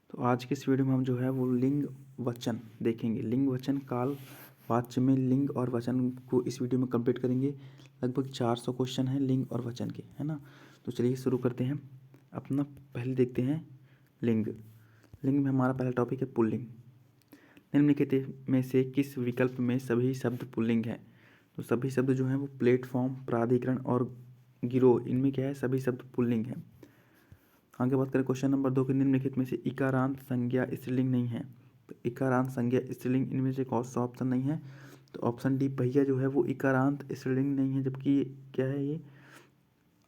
तो आज की इस वीडियो में हम जो है वो लिंग वचन देखेंगे। लिंग वचन काल वाच्य में लिंग और वचन को इस वीडियो में कंप्लीट करेंगे। लगभग 400 क्वेश्चन हैं लिंग और वचन के, है ना। तो चलिए शुरू करते हैं। अपना पहले देखते हैं लिंग। लिंग में हमारा पहला टॉपिक है पुल्लिंग। निम्नलिखित में से किस विकल्प में सभी शब्द पुल्लिंग है? तो सभी शब्द जो हैं वो प्लेटफॉर्म, प्राधिकरण और गिरोह, इनमें क्या है, सभी शब्द पुल्लिंग है। आगे बात करें क्वेश्चन नंबर 2 के निम्नलिखित में से इकारांत संज्ञा स्त्रीलिंग नहीं है। तो इकारांत संज्ञा स्त्रीलिंग इनमें से कौन सा ऑप्शन नहीं है? तो ऑप्शन डी पहिया जो है वो इकारांत स्त्रीलिंग नहीं है, जबकि क्या है ये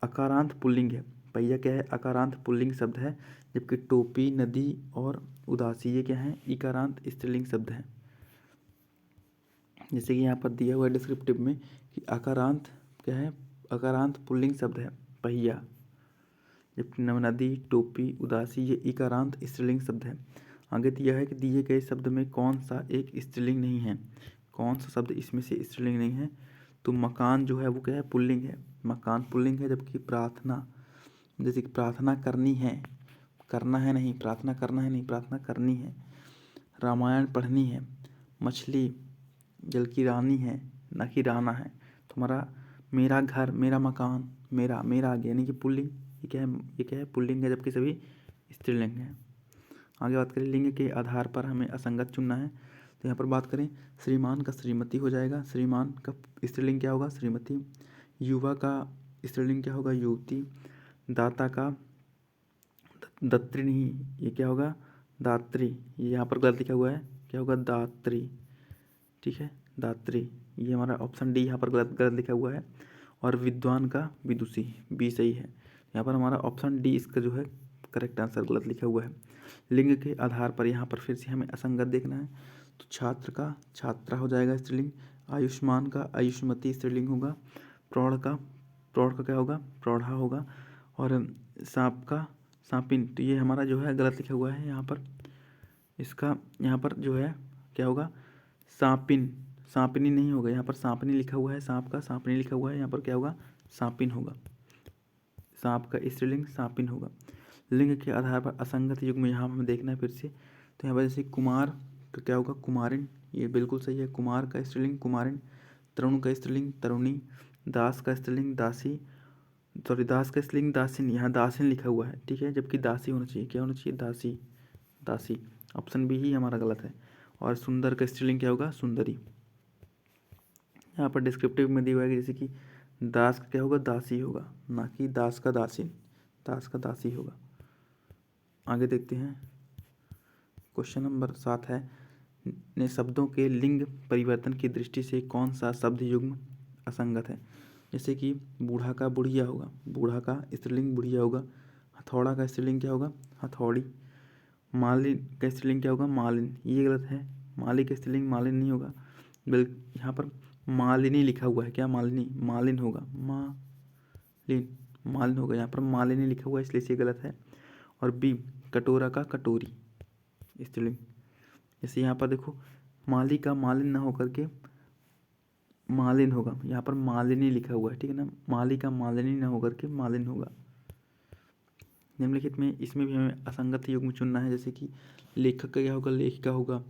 अकारांत पुल्लिंग है। पहिया क्या है, अकारांत पुल्लिंग शब्द है, जबकि टोपी, नदी और उदासी ये क्या है, इकारांत स्त्रीलिंग शब्द है। जैसे कि यहाँ पर दिया हुआ है डिस्क्रिप्टिव में कि अकारांत क्या है, अकारांत पुल्लिंग शब्द है पहिया, जबकि नदी, टोपी, उदासी ये इकारांत स्त्रीलिंग शब्द है। आगे दिया है कि दिए गए शब्द में कौन सा एक स्त्रीलिंग नहीं है। कौन सा शब्द इसमें से स्त्रीलिंग नहीं है? तो मकान जो है वो क्या है, पुल्लिंग है। मकान पुल्लिंग है, जबकि प्रार्थना, जैसे कि प्रार्थना करनी है, करना है नहीं, प्रार्थना करना है नहीं, प्रार्थना करनी है। रामायण पढ़नी है। मछली जल की रानी है, न कि राना है। तुम्हारा मेरा घर, मेरा मकान, मेरा मेरा आगे यानी कि पुल्लिंग, ये क्या है, ये क्या है, पुल्लिंग है, जबकि सभी स्त्रीलिंग हैं। आगे बात करें लिंग के आधार पर हमें असंगत चुनना है। तो यहाँ पर बात करें श्रीमान का श्रीमती हो जाएगा। श्रीमान का स्त्रीलिंग क्या होगा, श्रीमती। युवा का स्त्रीलिंग क्या होगा, युवती। दाता का दत्री नहीं, ये क्या होगा, दात्री। ये यहाँ पर गलत लिखा हुआ है, क्या होगा, दात्री। ठीक है, दात्री। ये हमारा ऑप्शन डी यहाँ पर गलत गलत लिखा हुआ है। और विद्वान का विदुषी, बी सही है। यहाँ पर हमारा ऑप्शन डी इसका जो है करेक्ट आंसर गलत लिखा हुआ है। लिंग के आधार पर यहाँ पर फिर से हमें असंगत देखना है। तो छात्र का छात्रा हो जाएगा स्त्रीलिंग। आयुष्मान का आयुष्मती स्त्रीलिंग होगा। प्रौढ़ का क्या होगा, प्रौढ़ा होगा। और सांप का सांपिन, तो ये हमारा जो है गलत लिखा हुआ है यहाँ पर। इसका यहाँ पर जो है क्या होगा, सांपिन, सांपिनी नहीं होगा। यहाँ पर सांपनी लिखा हुआ है, सांप का सांपनी लिखा हुआ है, यहाँ पर क्या होगा, सांपिन होगा। सांप का स्त्रीलिंग सांपिन होगा। लिंग के आधार पर असंगत युग्म यहाँ हमें देखना है फिर से। तो यहाँ पर जैसे कुमार तो क्या होगा, कुमारिन, ये बिल्कुल सही है। कुमार का स्त्रीलिंग कुमारिन। तरुण का स्त्रीलिंग तरुणी। दास का स्त्रीलिंग दासी, सॉरी दास का स्त्रीलिंग दासिन, यहाँ दासिन लिखा हुआ है, ठीक है, जबकि दासी होना चाहिए, क्या होना चाहिए, दासी, दासी। ऑप्शन बी ही हमारा गलत है। और सुंदर का स्त्रीलिंग क्या होगा, सुंदरी। यहाँ पर डिस्क्रिप्टिव में दिया हुआ है जैसे कि दास का क्या होगा, दासी होगा, ना कि दास का दासिन, दास का दासी होगा। आगे देखते हैं क्वेश्चन नंबर 7 है, ने शब्दों के लिंग परिवर्तन की दृष्टि से कौन सा शब्द युग्म असंगत है? जैसे कि बूढ़ा का बुढ़िया होगा, बूढ़ा का स्त्रीलिंग बुढ़िया होगा। हथौड़ा का स्त्रीलिंग क्या होगा, हथौड़ी। मालिन का स्त्रीलिंग क्या होगा, मालिन, ये गलत है। माली का स्त्रीलिंग मालिन नहीं होगा। यहाँ पर मालिनी लिखा हुआ है, क्या, मालिनी, मालिन होगा, मालिन, मालिन होगा। यहाँ पर मालिनी लिखा हुआ है, इसलिए ये गलत है। और बी कटोरा का कटोरी स्त्रीलिंग। जैसे यहाँ पर देखो माली का मालिन ना होकर के मालिन होगा, यहाँ पर मालिनी लिखा हुआ है, ठीक है ना। माली का मालिनी ना होकर के मालिन होगा। निम्नलिखित में इसमें भी हमें असंगत युग्म चुनना है। जैसे कि लेखक का क्या होगा, लेखिका होगा।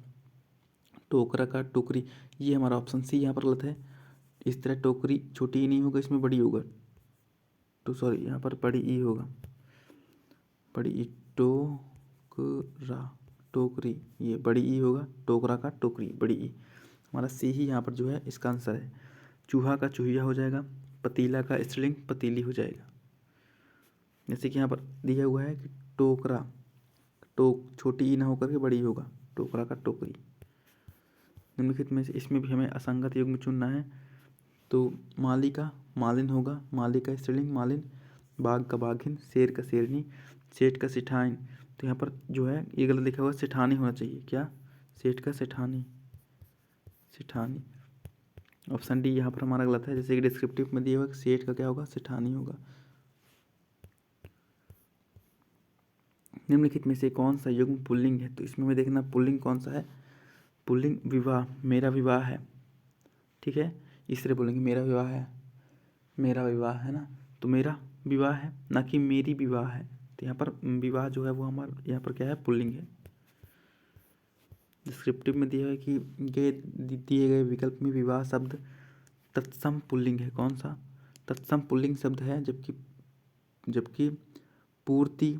टोकरा का टोकरी, ये हमारा ऑप्शन सी यहाँ पर गलत है। इस तरह टोकरी छोटी ही नहीं होगा, इसमें बड़ी होगा। तो सॉरी यहाँ पर बड़ी ई होगा, बड़ी ई, टोकरा टोकरी, ये बड़ी ई होगा। टोकरा का टोकरी, बड़ी ई, हमारा सी ही यहाँ पर जो है इसका आंसर है। चूहा का चूहिया हो जाएगा। पतीला का स्त्रीलिंग पतीली हो जाएगा। जैसे कि यहाँ पर दिया हुआ है कि टोकरा, छोटी ई ना होकर के बड़ी होगा, टोकरा का टोकरी। निम्नलिखित में से इसमें भी हमें असंगत युग्म चुनना है। तो माली का मालिन होगा, माली का स्त्रीलिंग मालिन। बाघ का बाघिन, शेर का शेरनी, सेठ का सेठाइन। तो यहाँ पर जो है ये गलत लिखा हुआ, सेठानी होना चाहिए, क्या, सेठ का सेठानी, सेठानी। ऑप्शन डी यहाँ पर हमारा गलत है। जैसे कि डिस्क्रिप्टिव में दिया हुआ सेठ का क्या होगा, सेठानी होगा। निम्नलिखित में से कौन सा युग्म पुल्लिंग है? तो इसमें हमें देखना पुल्लिंग कौन सा है। पुल्लिंग विवाह, मेरा विवाह है, ठीक है, इस तरह बोलेंगे मेरा विवाह है, मेरा विवाह है ना। तो मेरा विवाह है, ना कि मेरी विवाह है। तो यहाँ पर विवाह जो है वो हमारा यहाँ पर क्या है, पुल्लिंग है। डिस्क्रिप्टिव में दिया है कि ये दिए गए विकल्प में विवाह शब्द तत्सम पुल्लिंग है। कौन सा? तत्सम पुल्लिंग शब्द है, जबकि पूर्ति,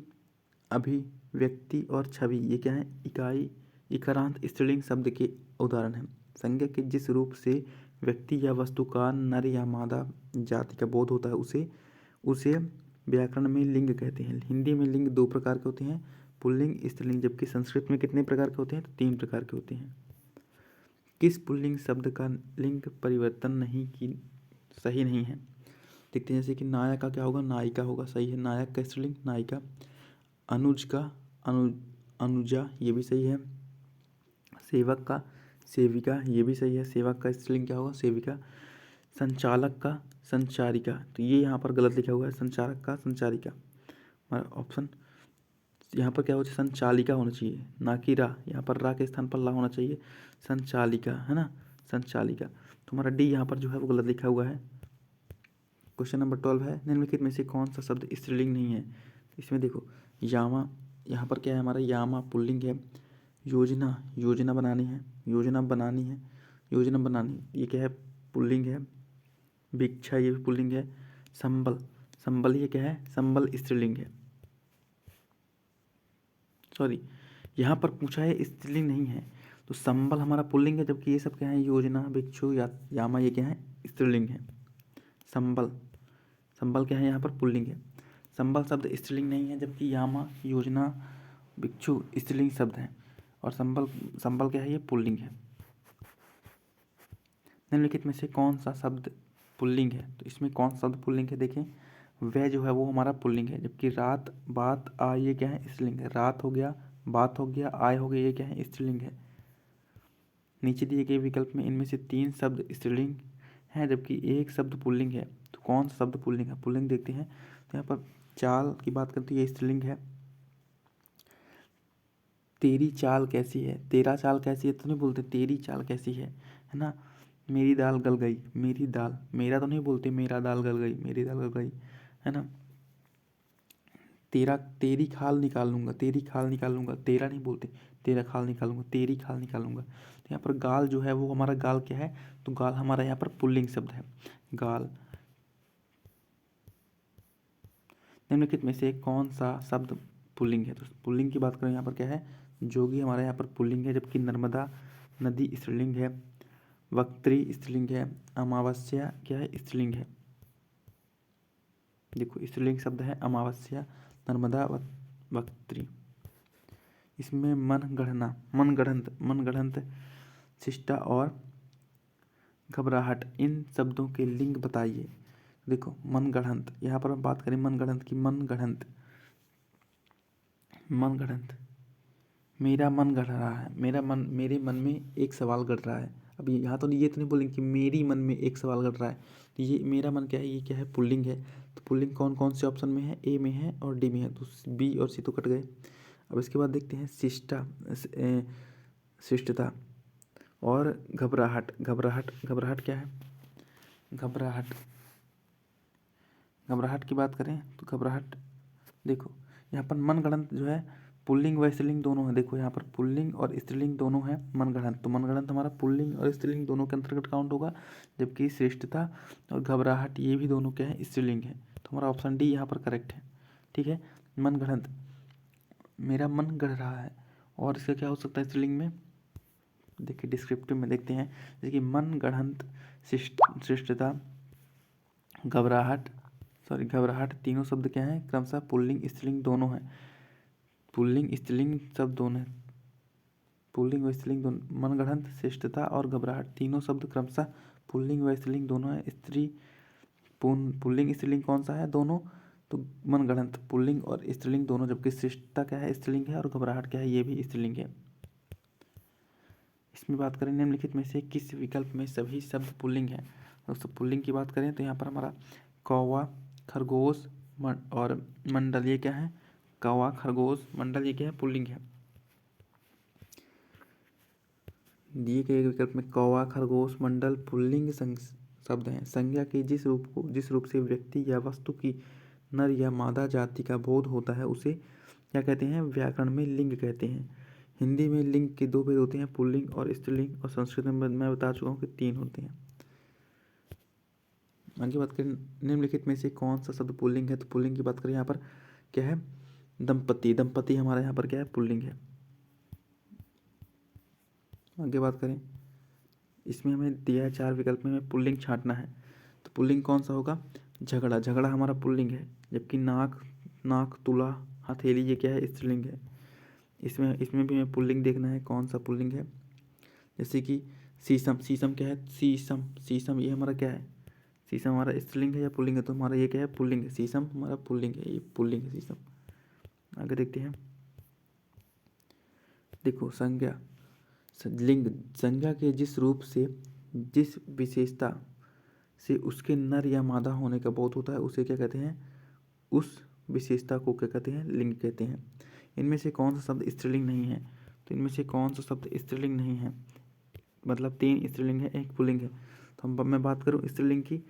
अभिव्यक्ति और छवि ये क्या है? इकाई, इकारांत स्त्रीलिंग शब्द के उदाहरण हैं। संज्ञा के जिस रूप से व्यक्ति या वस्तु का नर या मादा जाति का बोध होता है उसे व्याकरण में लिंग कहते हैं। हिंदी में लिंग 2 प्रकार के होते हैं, पुल्लिंग, स्त्रीलिंग, जबकि संस्कृत में कितने प्रकार के होते हैं? तो 3 प्रकार के होते हैं। किस पुल्लिंग शब्द का लिंग परिवर्तन नहीं की सही नहीं है? देखते हैं, जैसे कि नायक का क्या होगा? नायिका होगा, सही है। नायक का स्त्रीलिंग नायिका। अनुज का अनुजा, ये भी सही है। सेवक का सेविका, ये भी सही है। सेवक का स्त्रीलिंग क्या होगा? सेविका। संचालक का संचारिका, तो ये यहाँ पर गलत लिखा हुआ है, संचालक का संचारिका। हमारा ऑप्शन यहाँ पर क्या हो चाहिए? संचालिका होना चाहिए, ना कि रा। यहाँ पर रा के स्थान पर ला होना चाहिए, संचालिका, है ना, संचालिका। तो हमारा डी यहाँ पर जो है वो गलत लिखा हुआ है। क्वेश्चन नंबर 12 है, निम्नलिखित में से कौन सा शब्द स्त्रीलिंग नहीं है? इसमें देखो, यामा, यहाँ पर क्या है हमारा? यामा पुल्लिंग है। योजना, योजना बनानी है, योजना बनानी है, योजना बनानी, ये क्या है? पुल्लिंग है। भिक्षा, ये भी पुल्लिंग है। संबल, संबल ये क्या है? संबल स्त्रीलिंग है। सॉरी, यहाँ पर पूछा है स्त्रीलिंग नहीं है, तो संबल हमारा पुल्लिंग है, जबकि ये सब क्या है? योजना, भिक्षु, यामा, ये क्या है? स्त्रीलिंग है। संबल, संबल क्या है? यहाँ पर पुल्लिंग है। संबल शब्द स्त्रीलिंग नहीं है, जबकि यामा, योजना, भिक्षु स्त्रीलिंग शब्द हैं, और संबल, संबल क्या है? ये पुल्लिंग है। निम्नलिखित में से कौन सा शब्द पुल्लिंग है? तो इसमें कौन सा शब्द पुल्लिंग है? देखें, वह जो है वो हमारा पुल्लिंग है, जबकि रात, बात, आय ये क्या है? स्त्रीलिंग है। रात हो गया, बात हो गया, आय हो गया, ये क्या है? स्त्रीलिंग है। नीचे दिए गए विकल्प में इनमें से 3 शब्द स्त्रीलिंग हैं, जबकि एक शब्द पुल्लिंग है, तो कौन सा शब्द पुल्लिंग है? पुल्लिंग देखते हैं, तो यहाँ पर चाल की बात करते हैं, ये स्त्रीलिंग है। तेरी चाल कैसी है, तेरा चाल कैसी है तो नहीं बोलते, तेरी चाल कैसी है ना। मेरी दाल गल गई, मेरी दाल, मेरा तो नहीं बोलते, मेरा दाल गल गई, मेरी दाल गल गई, है ना। तेरा, तेरी खाल निकाल लूँगा, तेरी खाल निकाल लूँगा, तेरा नहीं बोलते, तेरा खाल निकालूंगा, तेरी खाल निकालूंगा। तो यहाँ पर गाल जो है वो हमारा गाल क्या है? तो गाल हमारा यहाँ पर पुल्लिंग शब्द है, गाल। निम्नलिखित में से कौन सा शब्द पुल्लिंग है? तो पुल्लिंग की बात करें, यहाँ पर क्या है? जोगी हमारा यहाँ पर पुल्लिंग है, जबकि नर्मदा नदी स्त्रीलिंग है। वक्त्री स्त्रीलिंग है। अमावस्या क्या है? स्त्रीलिंग है। देखो, स्त्रीलिंग शब्द है अमावस्या, नर्मदा, वक्त्री। इसमें मन गढ़ना, मन गढ़ंत, शिष्टा और घबराहट, इन शब्दों के लिंग बताइए। देखो, मन गढ़ंत, यहाँ पर हम बात करें मन गढ़ंत की, मन गढ़ंत, मन गढ़ंत, मेरा मन गढ़ रहा है, मेरा मन, मेरे मन में एक सवाल गढ़ रहा है। अब यहाँ तो ये तो नहीं बोलेंगे कि मेरी मन में एक सवाल गढ़ रहा है, तो ये मेरा मन क्या है? ये क्या है? पुल्लिंग है। तो पुल्लिंग कौन कौन से ऑप्शन में है? ए में है और डी में है, तो बी और सी तो कट गए। अब इसके बाद देखते हैं शिष्टा, शिष्टता और घबराहट, घबराहट, घबराहट क्या है? घबराहट, घबराहट की बात करें तो घबराहट, देखो यहाँ पर मनगढ़ंत जो है पुल्लिंग व स्त्रीलिंग दोनों है। देखो यहाँ पर पुल्लिंग और स्त्रीलिंग दोनों है मनगढ़ंत, तो मनगढ़ंत हमारा पुल्लिंग और स्त्रीलिंग दोनों के अंतर्गत काउंट होगा, जबकि श्रेष्ठता और घबराहट ये भी दोनों क्या है? स्त्रीलिंग है। तो हमारा ऑप्शन डी यहाँ पर करेक्ट है। ठीक है, मनगढ़ंत, मेरा मन गढ़ रहा है, और इसका क्या हो सकता है स्त्रीलिंग में? देखिए डिस्क्रिप्टिव में देखते हैं, जैसे कि मन गढ़ंत, श्रेष्ठता, घबराहट, घबराहट, तीनों शब्द क्या हैं? क्रमशः पुल्लिंग स्त्रीलिंग दोनों हैं। पुल्लिंग स्त्रीलिंग शब्द दोनों हैं, पुल्लिंग व स्त्रीलिंग दोनों। मनगढ़ंत, श्रेष्ठता और घबराहट तीनों शब्द क्रमशः पुल्लिंग व स्त्रीलिंग दोनों है। स्त्री, पुल्लिंग स्त्रीलिंग कौन सा है? दोनों। तो मनगढ़ंत पुल्लिंग और स्त्रीलिंग दोनों, जबकि श्रेष्ठता क्या है? स्त्रीलिंग है, और घबराहट क्या है? ये भी स्त्रीलिंग है। इसमें बात करें निम्नलिखित में से किस विकल्प में सभी शब्द पुल्लिंग है? दोस्तों पुल्लिंग की बात करें तो यहाँ पर हमारा कौवा, खरगोश और मंडल, ये क्या है? कौवा, खरगोश, मंडल, ये क्या है? पुल्लिंग है। दिए गए विकल्प में कौवा, खरगोश, मंडल पुल्लिंग शब्द हैं। संज्ञा के जिस रूप से व्यक्ति या वस्तु की नर या मादा जाति का बोध होता है उसे क्या कहते हैं? व्याकरण में लिंग कहते हैं। हिंदी में लिंग के 2 भेद होते हैं, पुल्लिंग और स्त्रीलिंग, और संस्कृत में मैं बता चुका हूँ कि 3 होते हैं। आगे बात करें, निम्नलिखित में से कौन सा शब्द पुल्लिंग है? तो पुल्लिंग की बात करें यहाँ पर क्या है? दंपति। दंपति हमारा यहाँ पर क्या है? पुल्लिंग है। आगे बात करें, इसमें हमें दिया है 4 विकल्प में हमें पुल्लिंग छांटना है। तो पुल्लिंग कौन सा होगा? झगड़ा। झगड़ा हमारा पुल्लिंग है, जबकि नाक, नाक, तुला, हथेली ये क्या है? स्त्रीलिंग है। इसमें भी हमें पुल्लिंग देखना है, कौन सा पुल्लिंग है। जैसे कि शीशम। शीशम क्या है? शीशम। शीशम ये हमारा क्या है? शीशम हमारा स्त्रीलिंग है या पुल्लिंग है? तो हमारा ये क्या है? पुल्लिंग है। शीशम हमारा पुल्लिंग है, ये पुल्लिंग है शीशम। आगे देखते हैं, देखो संज्ञा। लिंग संज्ञा के जिस रूप से, जिस विशेषता से उसके नर या मादा होने का बोध होता है उसे क्या कहते हैं? उस विशेषता को क्या कहते हैं? लिंग कहते हैं। इनमें से कौन सा शब्द स्त्रीलिंग नहीं है? तो इनमें से कौन सा शब्द स्त्रीलिंग नहीं है? मतलब 3 स्त्रीलिंग है, 1 पुल्लिंग है। तो मैं बात करूँ स्त्रीलिंग की,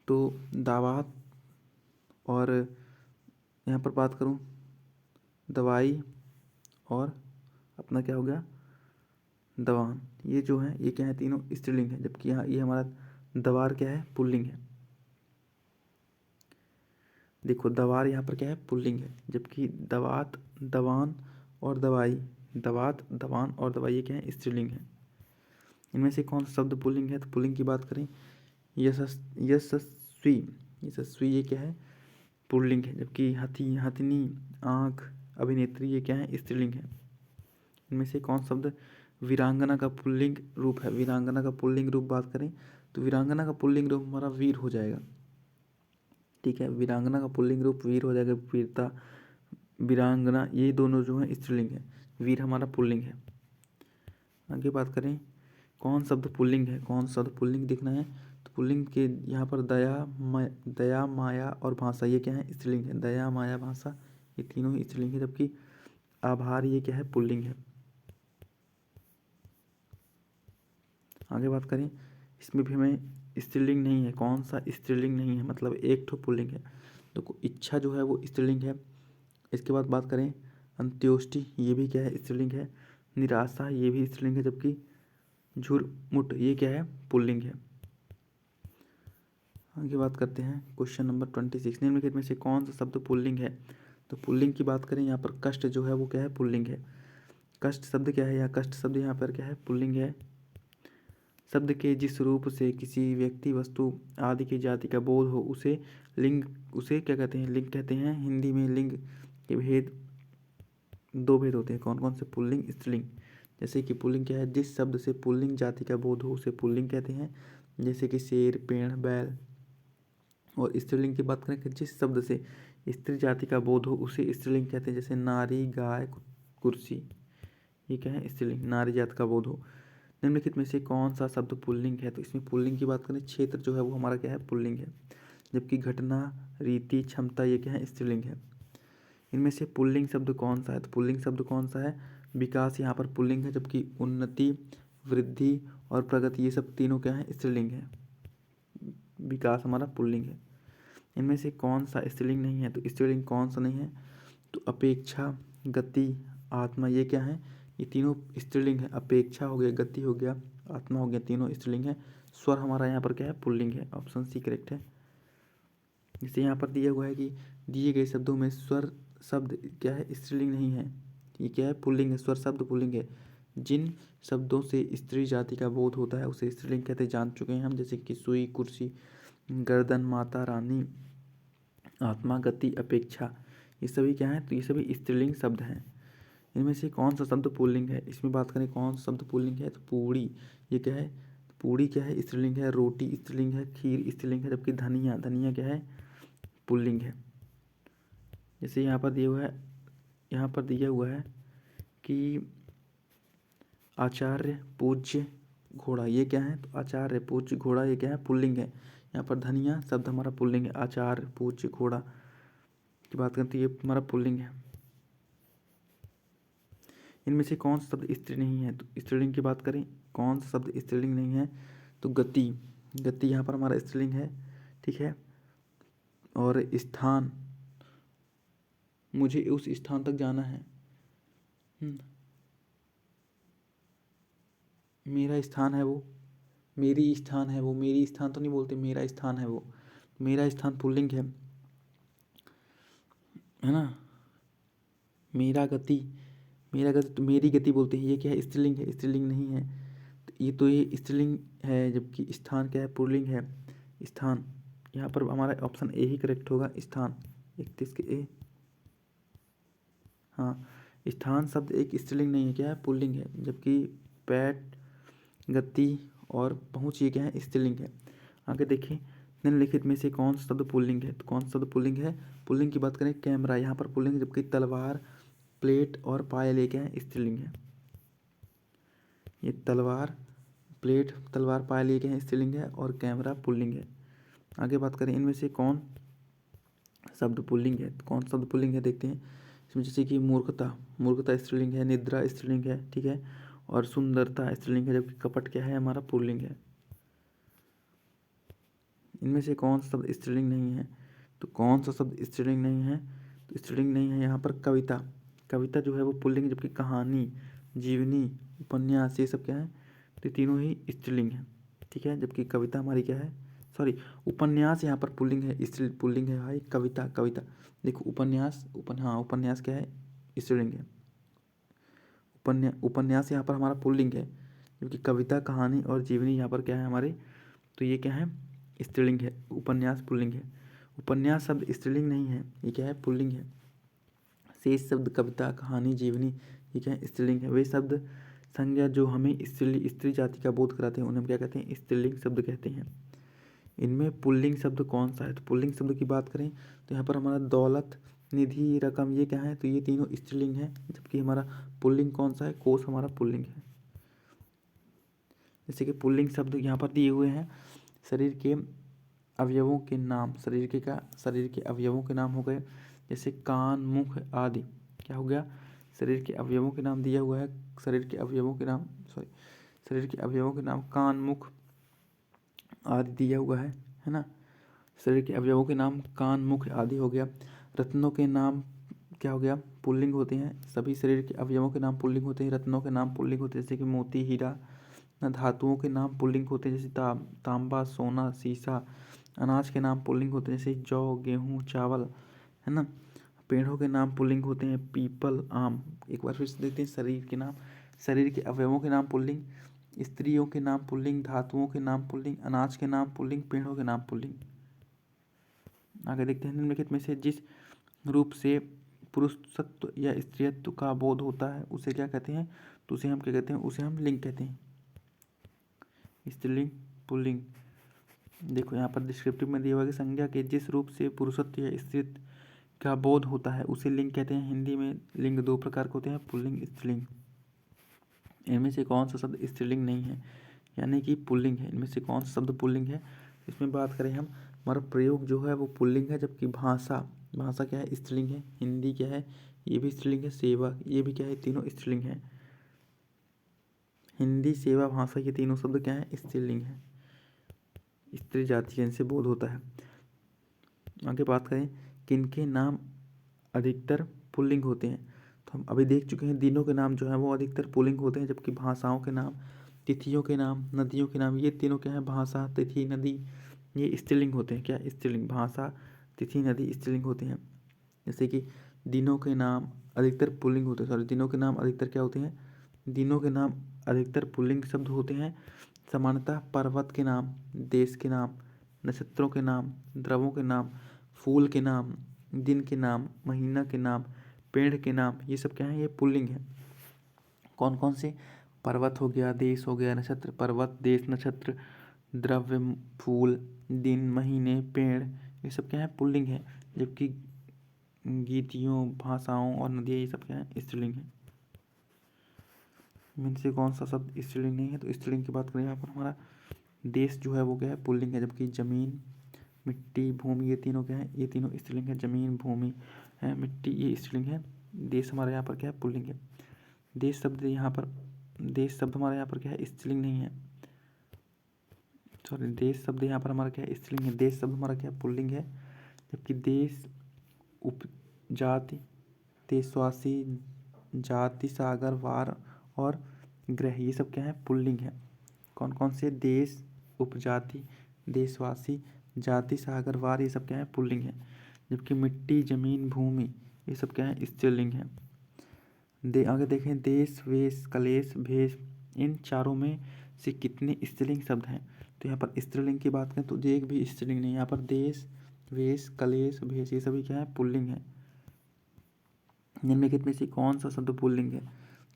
तो दावात, और यहाँ पर बात करूँ दवाई, और अपना क्या हो गया? दवान। ये जो है ये क्या है? तीनों स्त्रीलिंग है, जबकि यहाँ ये हमारा दवार क्या है? पुल्लिंग है। देखो दवार यहाँ पर क्या है? पुल्लिंग है, जबकि दवात, दवान और दवाई, दवात, दवान और दवाई ये क्या है? स्त्रीलिंग है। इनमें से कौन सा शब्द पुल्लिंग है? तो पुल्लिंग की बात करें, यशस्वी। यशस्वी ये क्या है? पुल्लिंग है, जबकि हथी, हथनी, आँख, अभिनेत्री ये क्या है? स्त्रीलिंग है। इनमें से कौन शब्द वीरांगना का पुल्लिंग रूप है? वीरांगना का पुल्लिंग रूप बात करें तो वीरांगना का पुल्लिंग रूप हमारा वीर हो जाएगा। ठीक है, वीरांगना का पुल्लिंग रूप वीर हो जाएगा। वीरता, वीरांगना ये दोनों जो है स्त्रीलिंग है, वीर हमारा पुल्लिंग है। आगे बात करें, कौन शब्द पुल्लिंग है? कौन शब्द पुल्लिंग दिखना है? तो पुल्लिंग के यहाँ पर दया, माया और भाषा ये क्या है? स्त्रीलिंग है। दया, माया, भाषा ये तीनों ही स्त्रीलिंग है, जबकि आभार ये क्या है? पुल्लिंग है। आगे बात करें, इसमें भी हमें स्त्रीलिंग नहीं है। कौन सा स्त्रीलिंग नहीं है? मतलब 1 ठो पुल्लिंग है। तो इच्छा जो है वो स्त्रीलिंग है। इसके बाद बात करें, अंत्योष्टि ये भी क्या है? स्त्रीलिंग है। निराशा ये भी स्त्रीलिंग है, जबकि झुरमुट ये क्या है? पुल्लिंग है। आगे बात करते हैं, क्वेश्चन नंबर 26, निम्नलिखित में से कौन सा शब्द पुल्लिंग है? तो पुल्लिंग की बात करें, यहाँ पर कष्ट जो है वो क्या है? पुल्लिंग है। कष्ट शब्द क्या है? यहाँ कष्ट शब्द यहाँ पर क्या है? पुल्लिंग है। शब्द के जिस रूप से किसी व्यक्ति, वस्तु आदि की जाति का बोध हो उसे लिंग, उसे क्या कहते हैं? लिंग कहते हैं। हिंदी में लिंग के भेद 2 भेद होते हैं, कौन कौन से? पुल्लिंग, स्त्रीलिंग। जैसे कि पुल्लिंग क्या है? जिस शब्द से पुल्लिंग जाति का बोध हो उसे पुल्लिंग कहते हैं, जैसे कि शेर, पेड़, बैल। और स्त्रीलिंग की बात करें कि जिस शब्द से स्त्री जाति का बोध हो उसे स्त्रीलिंग कहते हैं, जैसे नारी, गाय, कुर्सी ये क्या है? स्त्रीलिंग, नारी जाति का बोध हो। निम्नलिखित में से कौन सा शब्द पुल्लिंग है? तो इसमें पुल्लिंग की बात करें, क्षेत्र जो है वो हमारा क्या है? पुल्लिंग है, जबकि घटना, रीति, क्षमता ये क्या है? स्त्रीलिंग है। इनमें से पुल्लिंग शब्द कौन सा है? तो पुल्लिंग शब्द कौन सा है? विकास यहाँ पर पुल्लिंग है, जबकि उन्नति, वृद्धि और प्रगति ये सब तीनों क्या है? स्त्रीलिंग है। विकास हमारा पुल्लिंग है। इनमें से कौन सा स्त्रीलिंग नहीं है? तो स्त्रीलिंग कौन सा नहीं है? तो अपेक्षा, गति, आत्मा ये क्या है? ये तीनों स्त्रीलिंग है। अपेक्षा हो गया, गति हो गया, आत्मा हो गया, तीनों स्त्रीलिंग है। स्वर हमारा यहाँ पर क्या है? पुल्लिंग है। ऑप्शन सी करेक्ट है। जैसे यहाँ पर दिया हुआ है कि दिए गए शब्दों में स्वर शब्द क्या है? स्त्रीलिंग नहीं है, ये क्या है? पुल्लिंग है। स्वर शब्द पुल्लिंग है। जिन शब्दों से स्त्री जाति का बोध होता है उसे स्त्रीलिंग कहते जान चुके हैं हम, जैसे कि सुई, कुर्सी, गर्दन, माता, रानी, आत्मा, गति, अपेक्षा ये सभी क्या है? तो ये सभी स्त्रीलिंग शब्द हैं। इनमें से कौन सा शब्द पुल्लिंग है? इसमें बात करें कौन सा शब्द पुल्लिंग है, तो पूड़ी ये क्या है? पूड़ी क्या है? स्त्रीलिंग है। रोटी स्त्रीलिंग है। खीर स्त्रीलिंग है, जबकि धनिया, धनिया क्या है? पुल्लिंग है। जैसे यहाँ पर दिया हुआ है, यहाँ पर दिया हुआ है कि आचार्य, पूज्य, घोड़ा ये क्या है? तो आचार्य, पूज्य, घोड़ा ये क्या है? पुल्लिंग है। यहाँ पर धनिया शब्द हमारा पुल्लिंग है। आचार्य, पूज्य, घोड़ा की बात करते ये हमारा पुल्लिंग है। इनमें से कौन सा शब्द स्त्री नहीं है? तो स्त्रीलिंग की बात करें, कौन सा शब्द स्त्रीलिंग नहीं है? तो गति, गति यहाँ पर हमारा स्त्रीलिंग है। ठीक है, और स्थान, मुझे उस स्थान तक जाना है, मेरा स्थान है वो, मेरी स्थान है वो, मेरी स्थान तो नहीं बोलते, मेरा स्थान है वो, मेरा स्थान पुल्लिंग है ना। मेरा गति, मेरा गति तो मेरी गति बोलते हैं, ये क्या है, स्त्रीलिंग है, स्त्रीलिंग नहीं है, तो ये स्त्रीलिंग है, जबकि स्थान क्या है, पुल्लिंग है। स्थान, यहाँ पर हमारा ऑप्शन ए ही करेक्ट होगा, स्थान 31 के ए। हाँ, स्थान शब्द एक स्त्रीलिंग नहीं है, क्या है, पुल्लिंग है, जबकि पैठ, गति और पहुँच ये क्या है, स्त्रीलिंग है। आगे देखिए, निम्नलिखित में से कौन सा शब्द पुल्लिंग है, तो कौन सा शब्द पुल्लिंग है। पुल्लिंग की बात करें, कैमरा यहाँ पर पुल्लिंग है, जबकि तलवार, प्लेट और पायल ये क्या है, स्त्रीलिंग है। ये तलवार, प्लेट, तलवार, पायल ये क्या है, स्त्रीलिंग है, और कैमरा पुल्लिंग है। आगे बात करें, इनमें से कौन शब्द पुल्लिंग है, तो कौन सा शब्द पुल्लिंग है देखते हैं। इसमें जैसे कि मूर्खता, मूर्खता स्त्रीलिंग है, निद्रा स्त्रीलिंग है, ठीक है, और सुंदरता स्त्रीलिंग है, जबकि कपट क्या है, हमारा पुल्लिंग है। इनमें से कौन सा शब्द स्त्रीलिंग नहीं है, तो कौन सा शब्द स्त्रीलिंग नहीं है, तो स्त्रीलिंग नहीं है यहाँ पर कविता, कविता जो है वो पुल्लिंग, जबकि कहानी, जीवनी, उपन्यास ये सब क्या है, तो तीनों ही स्त्रीलिंग है, ठीक है, जबकि कविता हमारी क्या है, सॉरी, उपन्यास यहाँ पर पुल्लिंग है, स्त्री पुल्लिंग है भाई, कविता, कविता देखो, उपन्यास, हाँ उपन्यास क्या है, स्त्रीलिंग है, उपन्यास यहाँ पर हमारा पुल्लिंग है, जबकि कविता, कहानी और जीवनी यहाँ पर क्या है हमारे, तो ये क्या है, स्त्रीलिंग है, उपन्यास पुल्लिंग है। उपन्यास शब्द स्त्रीलिंग नहीं है, ये क्या है, पुल्लिंग है। शेष शब्द कविता, कहानी, जीवनी ये क्या है, स्त्रीलिंग है। वे शब्द संज्ञा जो हमें स्त्री जाति का बोध कराते हैं उन्हें हम क्या कहते हैं, स्त्रीलिंग शब्द कहते हैं। इनमें पुल्लिंग शब्द कौन सा है, तो पुल्लिंग शब्द की बात करें तो यहाँ पर हमारा दौलत, निधि, रकम ये क्या है, तो ये तीनों स्त्रीलिंग है, जबकि हमारा पुल्लिंग कौन सा है, कोष हमारा पुल्लिंग है। जैसे कि पुल्लिंग शब्द यहाँ पर दिए हुए हैं, शरीर के अवयवों के नाम, शरीर के अवयवों के नाम हो गए, जैसे कान, मुख आदि, क्या हो गया, शरीर के अवयवों के नाम दिया हुआ है, शरीर के अवयवों के नाम, सॉरी, शरीर के अवयवों के नाम कान, मुख आदि दिया हुआ है ना। शरीर के अवयवों के नाम कान, मुख आदि हो गया। रत्नों के नाम क्या हो गया, पुल्लिंग होते हैं, सभी शरीर के अवयवों के नाम पुल्लिंग होते हैं, रत्नों के नाम पुल्लिंग होते हैं, जैसे कि मोती, हीरा। न धातुओं के नाम पुल्लिंग होते हैं, जैसे तांबा, सोना, सीसा। अनाज के नाम पुल्लिंग होते हैं, जैसे जौ, गेहूँ, चावल, है ना। पेड़ों के नाम पुल्लिंग होते हैं, पीपल, आम। एक बार फिर से देखते हैं, शरीर के नाम, शरीर के अवयवों के नाम पुल्लिंग, स्त्रियों के नाम पुल्लिंग, धातुओं के नाम पुल्लिंग, अनाज के नाम पुल्लिंग, पेड़ों के नाम पुल्लिंग। आगे देखते हैं, निम्नलिखित में से जिस रूप से पुरुषत्व या स्त्रीत्व का बोध होता है उसे क्या कहते हैं, तो उसे हम क्या कहते हैं, उसे हम लिंग कहते हैं। स्त्रीलिंग, पुल्लिंग। देखो यहाँ पर डिस्क्रिप्टिव में दिया हुआ है कि संज्ञा के जिस रूप से पुरुषत्व या स्त्रीत्व का बोध होता है उसे लिंग कहते हैं। हिंदी में लिंग दो प्रकार के होते हैं, पुल्लिंग, स्त्रीलिंग। इनमें से कौन सा शब्द स्त्रीलिंग नहीं है, यानी कि पुल्लिंग है। इनमें से कौन सा शब्द पुल्लिंग है, इसमें बात करें हम, हमारा प्रयोग जो है वो पुल्लिंग है, जबकि भाषा, भाषा क्या है, स्त्रीलिंग है। हिंदी क्या है, ये भी स्त्रीलिंग है। सेवा ये भी क्या है, तीनों स्त्रीलिंग है। हिंदी, सेवा, भाषा ये तीनों शब्द क्या है, स्त्रीलिंग है, स्त्री जाति जिनसे बोध होता है। आगे बात करें, किनके नाम अधिकतर पुल्लिंग होते हैं, तो हम अभी देख चुके हैं दिनों के नाम जो है वो अधिकतर पुल्लिंग होते हैं, जबकि भाषाओं के नाम, तिथियों के नाम, नदियों के नाम ये तीनों क्या है, भाषा, तिथि, नदी ये स्त्रीलिंग होते हैं। क्या स्त्रीलिंग, भाषा, तिथि, नदी स्त्रीलिंग होते हैं। जैसे कि दिनों के नाम अधिकतर पुल्लिंग होते हैं, सॉरी, दिनों के नाम अधिकतर क्या होते हैं, दिनों के नाम अधिकतर पुल्लिंग शब्द होते हैं। सामान्यतः पर्वत के नाम, देश के नाम, नक्षत्रों के नाम, द्रवों के नाम, फूल के नाम, दिन के नाम, महीना के नाम, पेड़ के नाम ये सब क्या है, ये पुल्लिंग है। कौन कौन से, पर्वत हो गया, देश हो गया, नक्षत्र, पर्वत, देश, नक्षत्र, द्रव्य, फूल, दिन, महीने, पेड़ ये सब क्या है, पुल्लिंग है। जबकि गीतियों, भाषाओं और नदियाँ ये सब क्या है, स्त्रीलिंग है। इनमें से कौन सा शब्द स्त्रीलिंग नहीं है, तो स्त्रीलिंग की बात करें यहाँ पर हमारा देश जो है वो क्या है, पुल्लिंग है, जबकि जमीन, मिट्टी, भूमि ये तीनों क्या है, ये तीनों स्त्रीलिंग है। जमीन, भूमि है, मिट्टी ये स्त्रीलिंग है। देश हमारे यहाँ पर क्या है, पुल्लिंग है। देश शब्द यहाँ पर, देश शब्द हमारे यहाँ पर क्या है, स्त्रीलिंग नहीं है, सॉरी, देश शब्द यहाँ पर हमारा क्या है, स्त्रीलिंग है। देश शब्द हमारा क्या है, पुल्लिंग है। जबकि देश, उपजाति, देशवासी, जाति, सागर, वार और ग्रह, ये सब क्या है? पुल्लिंग है। कौन कौन से? देश, उपजाति, देशवासी, जाति, सागर, वार, ये सब क्या है? पुल्लिंग है। जबकि मिट्टी, जमीन, भूमि, ये सब क्या है? स्त्रीलिंग है। आगे देखें, देश, वेश, कलेश, भेष, इन चारों में से कितने स्त्रीलिंग शब्द हैं? तो यहाँ पर स्त्रीलिंग की बात करें तो एक भी स्त्रीलिंग नहीं है। यहाँ पर देश, वेश, कलेश, भेष, ये सभी क्या है? पुल्लिंग है। इनमें कितने से कौन सा शब्द पुल्लिंग है?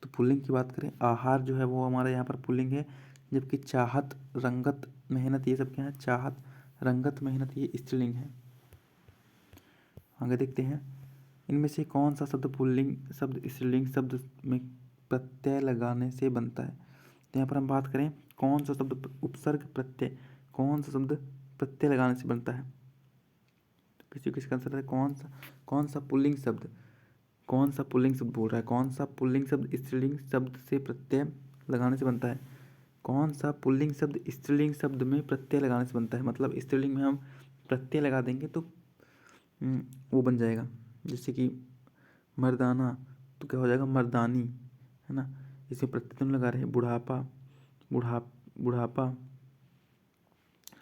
तो पुल्लिंग की बात करें, आहार जो है वो हमारे यहाँ पर पुल्लिंग है। जबकि चाहत, रंगत, मेहनत, ये सब क्या है? चाहत, रंगत, मेहनत, ये स्त्रीलिंग है। आगे देखते हैं, इनमें से कौन सा शब्द पुल्लिंग शब्द स्त्रीलिंग शब्द में प्रत्यय लगाने से बनता है? तो यहाँ पर हम बात करें, कौन सा शब्द उपसर्ग प्रत्यय, कौन सा शब्द प्रत्यय लगाने से बनता है? तो किसी किसका आंसर है? कौन सा पुल्लिंग शब्द, कौन सा पुल्लिंग शब्द बोल रहा है? कौन सा पुल्लिंग शब्द स्त्रीलिंग शब्द से प्रत्यय लगाने से बनता है? कौन सा पुल्लिंग शब्द स्त्रीलिंग शब्द में प्रत्यय लगाने से बनता है? मतलब स्त्रीलिंग में हम प्रत्यय लगा देंगे तो वो बन जाएगा। जैसे कि मर्दाना, तो क्या हो जाएगा? मर्दानी, है ना। इसमें प्रत्यय तुम लगा रहे हैं। बुढ़ापा, बुढ़ापा,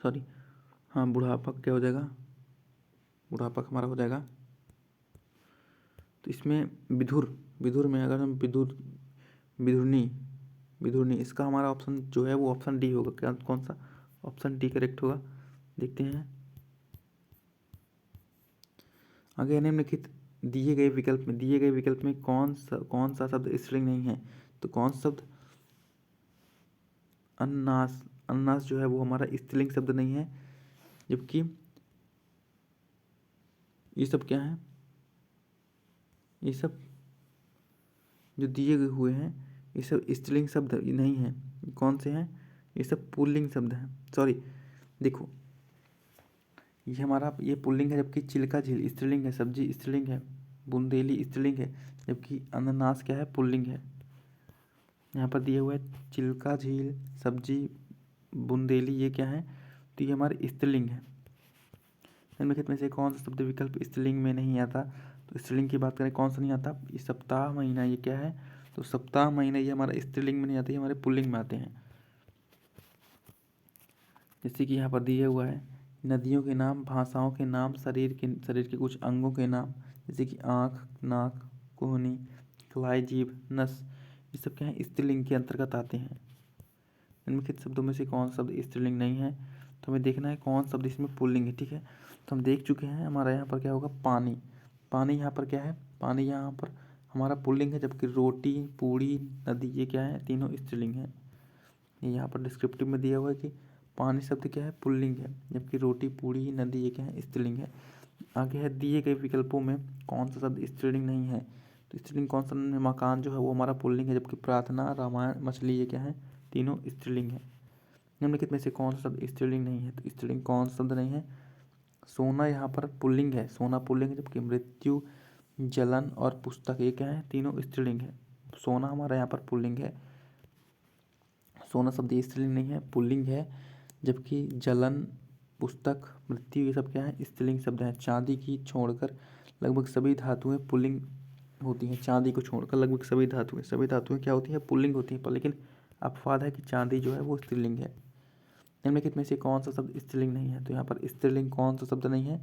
सॉरी, हाँ, बुढ़ापा क्या हो जाएगा? बुढ़ापा हमारा हो जाएगा। तो इसमें विधुर, विधुर में अगर हम विधुर, विधुरनी, विधुरनी, इसका हमारा ऑप्शन जो है वो ऑप्शन डी होगा। क्या, कौन सा? ऑप्शन डी करेक्ट होगा। देखते हैं आगे, निम्नलिखित दिए गए विकल्प में कौन सा शब्द स्त्रीलिंग नहीं है? तो कौन सा शब्द? अन्नास, अन्नास जो है वो हमारा स्त्रीलिंग शब्द नहीं है। जबकि ये सब क्या है? ये सब जो दिए गए हुए हैं ये सब स्त्रीलिंग शब्द नहीं है। कौन से हैं? ये सब पुल्लिंग शब्द हैं। सॉरी, देखो, ये हमारा ये पुल्लिंग है, जबकि चिल्का झील स्त्रीलिंग है, सब्जी स्त्रीलिंग है, बुंदेली स्त्रीलिंग है, जबकि अनानास क्या है? पुल्लिंग है। यहाँ पर दिया हुआ है चिल्का झील, सब्जी, बुंदेली, ये क्या है? तो ये हमारे स्त्रीलिंग है। निम्नलिखित में से कौन सा शब्द विकल्प स्त्रीलिंग में नहीं आता? तो स्त्रीलिंग की बात करें, कौन सा नहीं आता? ये सप्ताह, महीना, ये क्या है? तो सप्ताह, महीना, ये हमारा स्त्रीलिंग में नहीं आते, ये हमारे पुल्लिंग में आते हैं। जैसे कि यहाँ पर दिया हुआ है, नदियों के नाम, भाषाओं के नाम, शरीर के कुछ अंगों के नाम, जैसे कि आँख, नाक, कोहनी, कलाई, जीभ, नस, ये सब क्या है? स्त्रीलिंग के अंतर्गत आते हैं। निम्नलिखित शब्दों में से कौन सा शब्द स्त्रीलिंग नहीं है? तो हमें देखना है कौन शब्द इसमें पुल्लिंग है। ठीक है, तो हम देख चुके हैं, हमारा यहाँ पर क्या होगा? पानी, पानी यहाँ पर क्या है? पानी यहाँ पर हमारा पुल्लिंग है। जबकि रोटी, पूड़ी, नदी, ये क्या है? तीनों स्त्रीलिंग है। ये यहाँ पर डिस्क्रिप्टिव में दिया हुआ है कि पानी शब्द क्या है? पुल्लिंग है, जबकि रोटी, पूड़ी, नदी, ये क्या है? स्त्रीलिंग है। आगे है, दिए गए विकल्पों में कौन सा शब्द स्त्रीलिंग नहीं है? तो स्त्रीलिंग कौन सा? मकान जो है वो हमारा पुल्लिंग है, जबकि प्रार्थना, रामायण, मछली, ये क्या है? तीनों स्त्रीलिंग है। निम्नलिखित में से कौन सा शब्द स्त्रीलिंग नहीं है? तो स्त्रीलिंग कौन सा शब्द नहीं है? सोना यहाँ पर पुल्लिंग है, सोना पुल्लिंग है, जबकि मृत्यु, जलन और पुस्तक, ये क्या है? तीनों स्त्रीलिंग है। सोना हमारा यहाँ पर पुल्लिंग है। सोना शब्द स्त्रीलिंग नहीं है, पुल्लिंग है। जबकि जलन, पुस्तक, मृत्यु, ये सब क्या है? स्त्रीलिंग शब्द हैं। चांदी की छोड़कर लगभग सभी धातुएं पुल्लिंग होती हैं। चांदी को छोड़कर लगभग सभी धातुएं क्या होती हैं? पुल्लिंग होती हैं। पर लेकिन अपवाद है कि चांदी जो है वो स्त्रीलिंग है। निम्नलिखित में से कौन सा शब्द स्त्रीलिंग नहीं है? तो यहाँ पर स्त्रीलिंग कौन सा शब्द नहीं है?